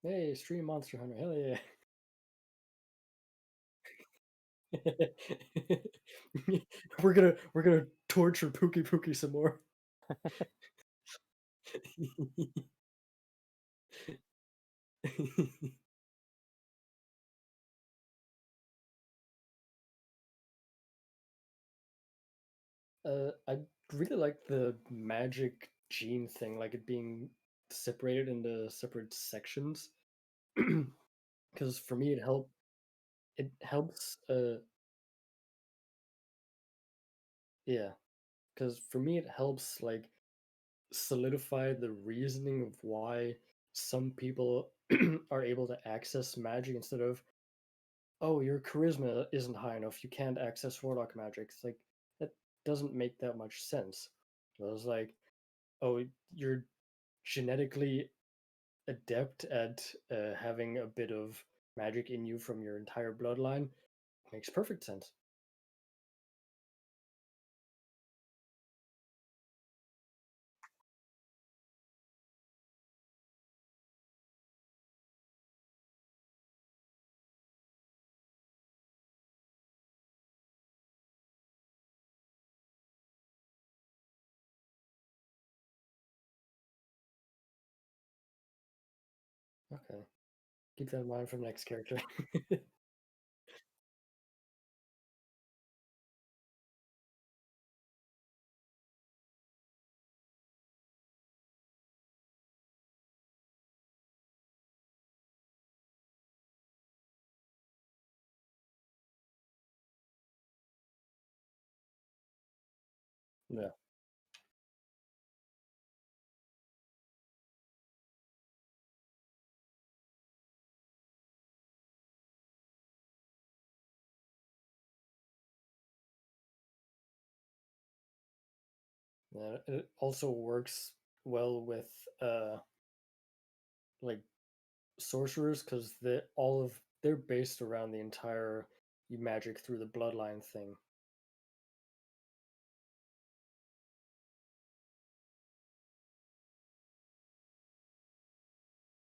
Hey, stream Monster Hunter, hell yeah. we're gonna torture Pookie Pookie some more. I really like the magic gene thing, like it being separated into separate sections. Because for me, it helps. Yeah, because for me it helps like solidify the reasoning of why some people are able to access magic instead of, oh, your charisma isn't high enough, you can't access warlock magic. It's like that doesn't make that much sense. It was like, oh, you're genetically adept at having a bit of magic in you from your entire bloodline. Makes perfect sense. Okay. Keep that in mind for the next character. Yeah. Yeah, it also works well with like sorcerers because they're based around the entire magic through the bloodline thing.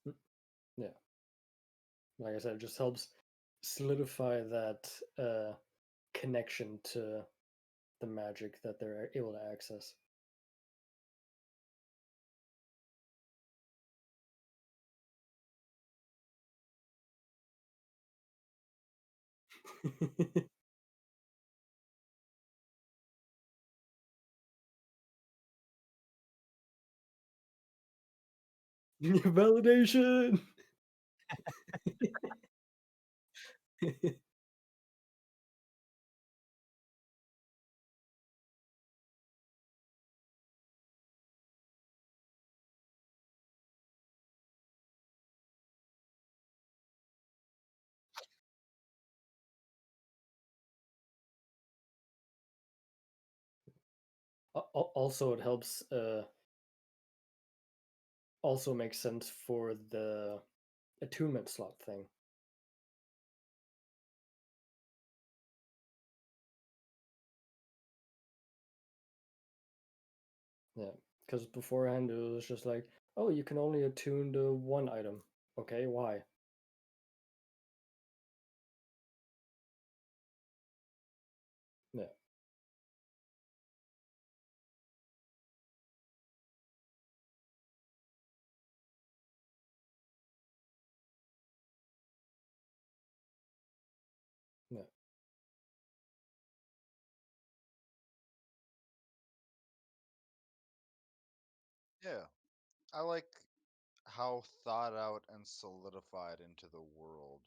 Mm, yeah, like I said, it just helps solidify that connection to the magic that they're able to access. Validation. Also, it helps. Also makes sense for the attunement slot thing. Yeah, because beforehand it was just like, oh, you can only attune to one item. Okay, why? Yeah, yeah, Yeah, I like how thought out and solidified into the world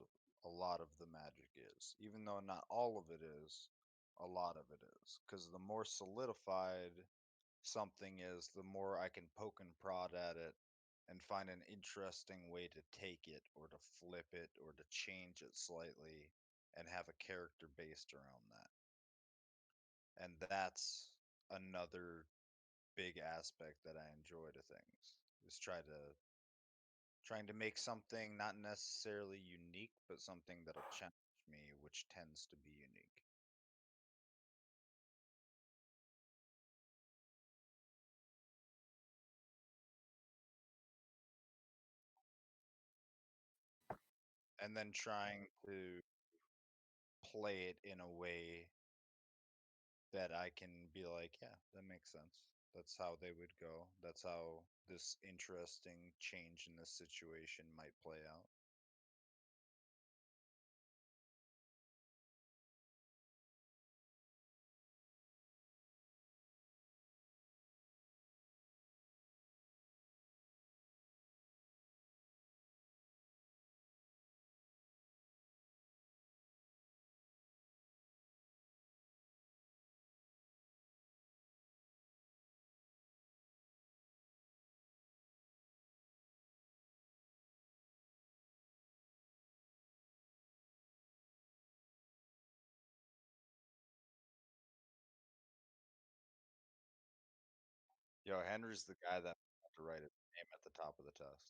a lot of the magic is. Even though not all of it is, a lot of it is. Because the more solidified something is, the more I can poke and prod at it and find an interesting way to take it or to flip it or to change it slightly and have a character based around that. And that's another big aspect that I enjoy to things is trying to make something not necessarily unique, but something that'll challenge me, which tends to be unique. And then trying to play it in a way that I can be like, yeah, that makes sense. That's how they would go. That's how this interesting change in this situation might play out. Yo, Henry's the guy that had to write his name at the top of the test.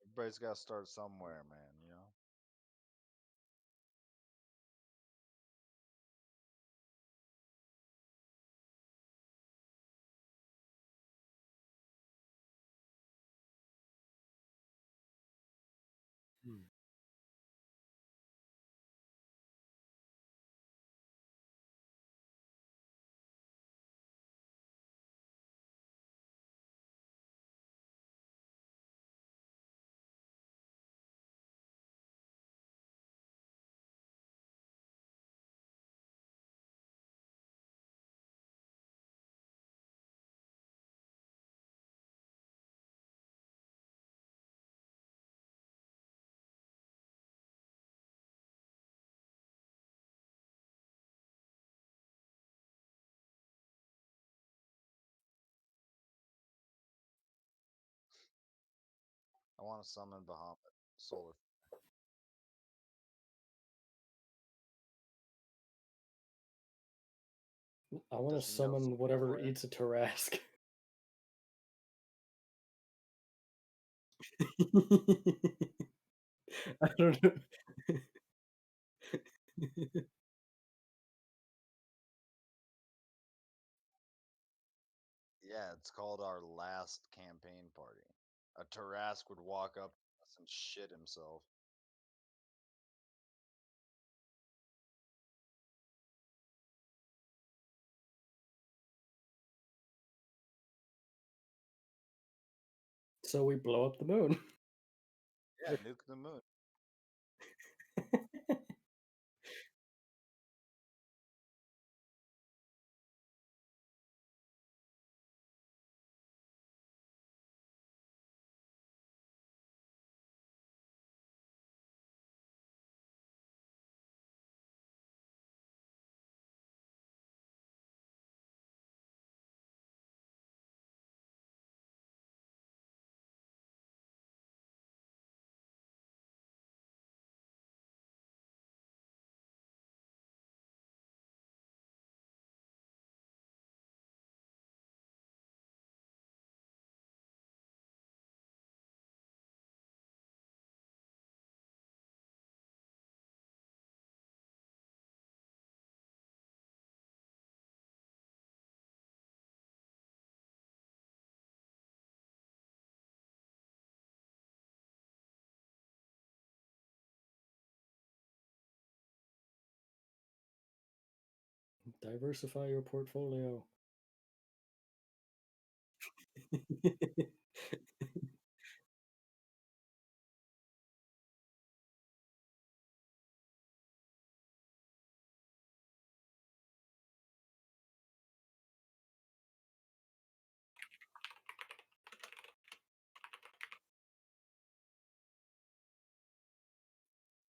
Everybody's got to start somewhere, man, you know? Hmm. I want to summon Bahamut. Solar. I want to Does he know summon Solar whatever Flare? eats a Tarask. I don't know. Yeah, it's called our last campaign party. A Tarask would walk up to us and shit himself. So we blow up the moon. Yeah, nuke the moon. Diversify your portfolio.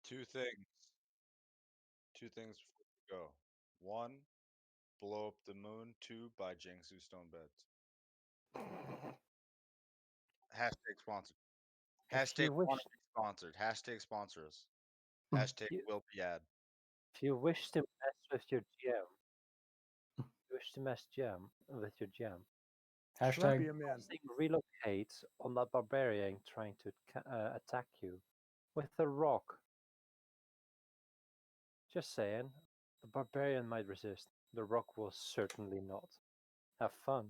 Two things. Two things before we go. One, blow up the moon. Two, buy Jiangsu stone beds. Hashtag sponsored. If you Hashtag want wish, to be sponsored. Hashtag sponsor us. Hmm. Hashtag you, will be ad. if you wish to mess with your GM, wish to mess GM with your GM, Be Hashtag a man. casting relocate on that barbarian trying to attack you with a rock. Just saying, the barbarian might resist. The rock will certainly not. Have fun.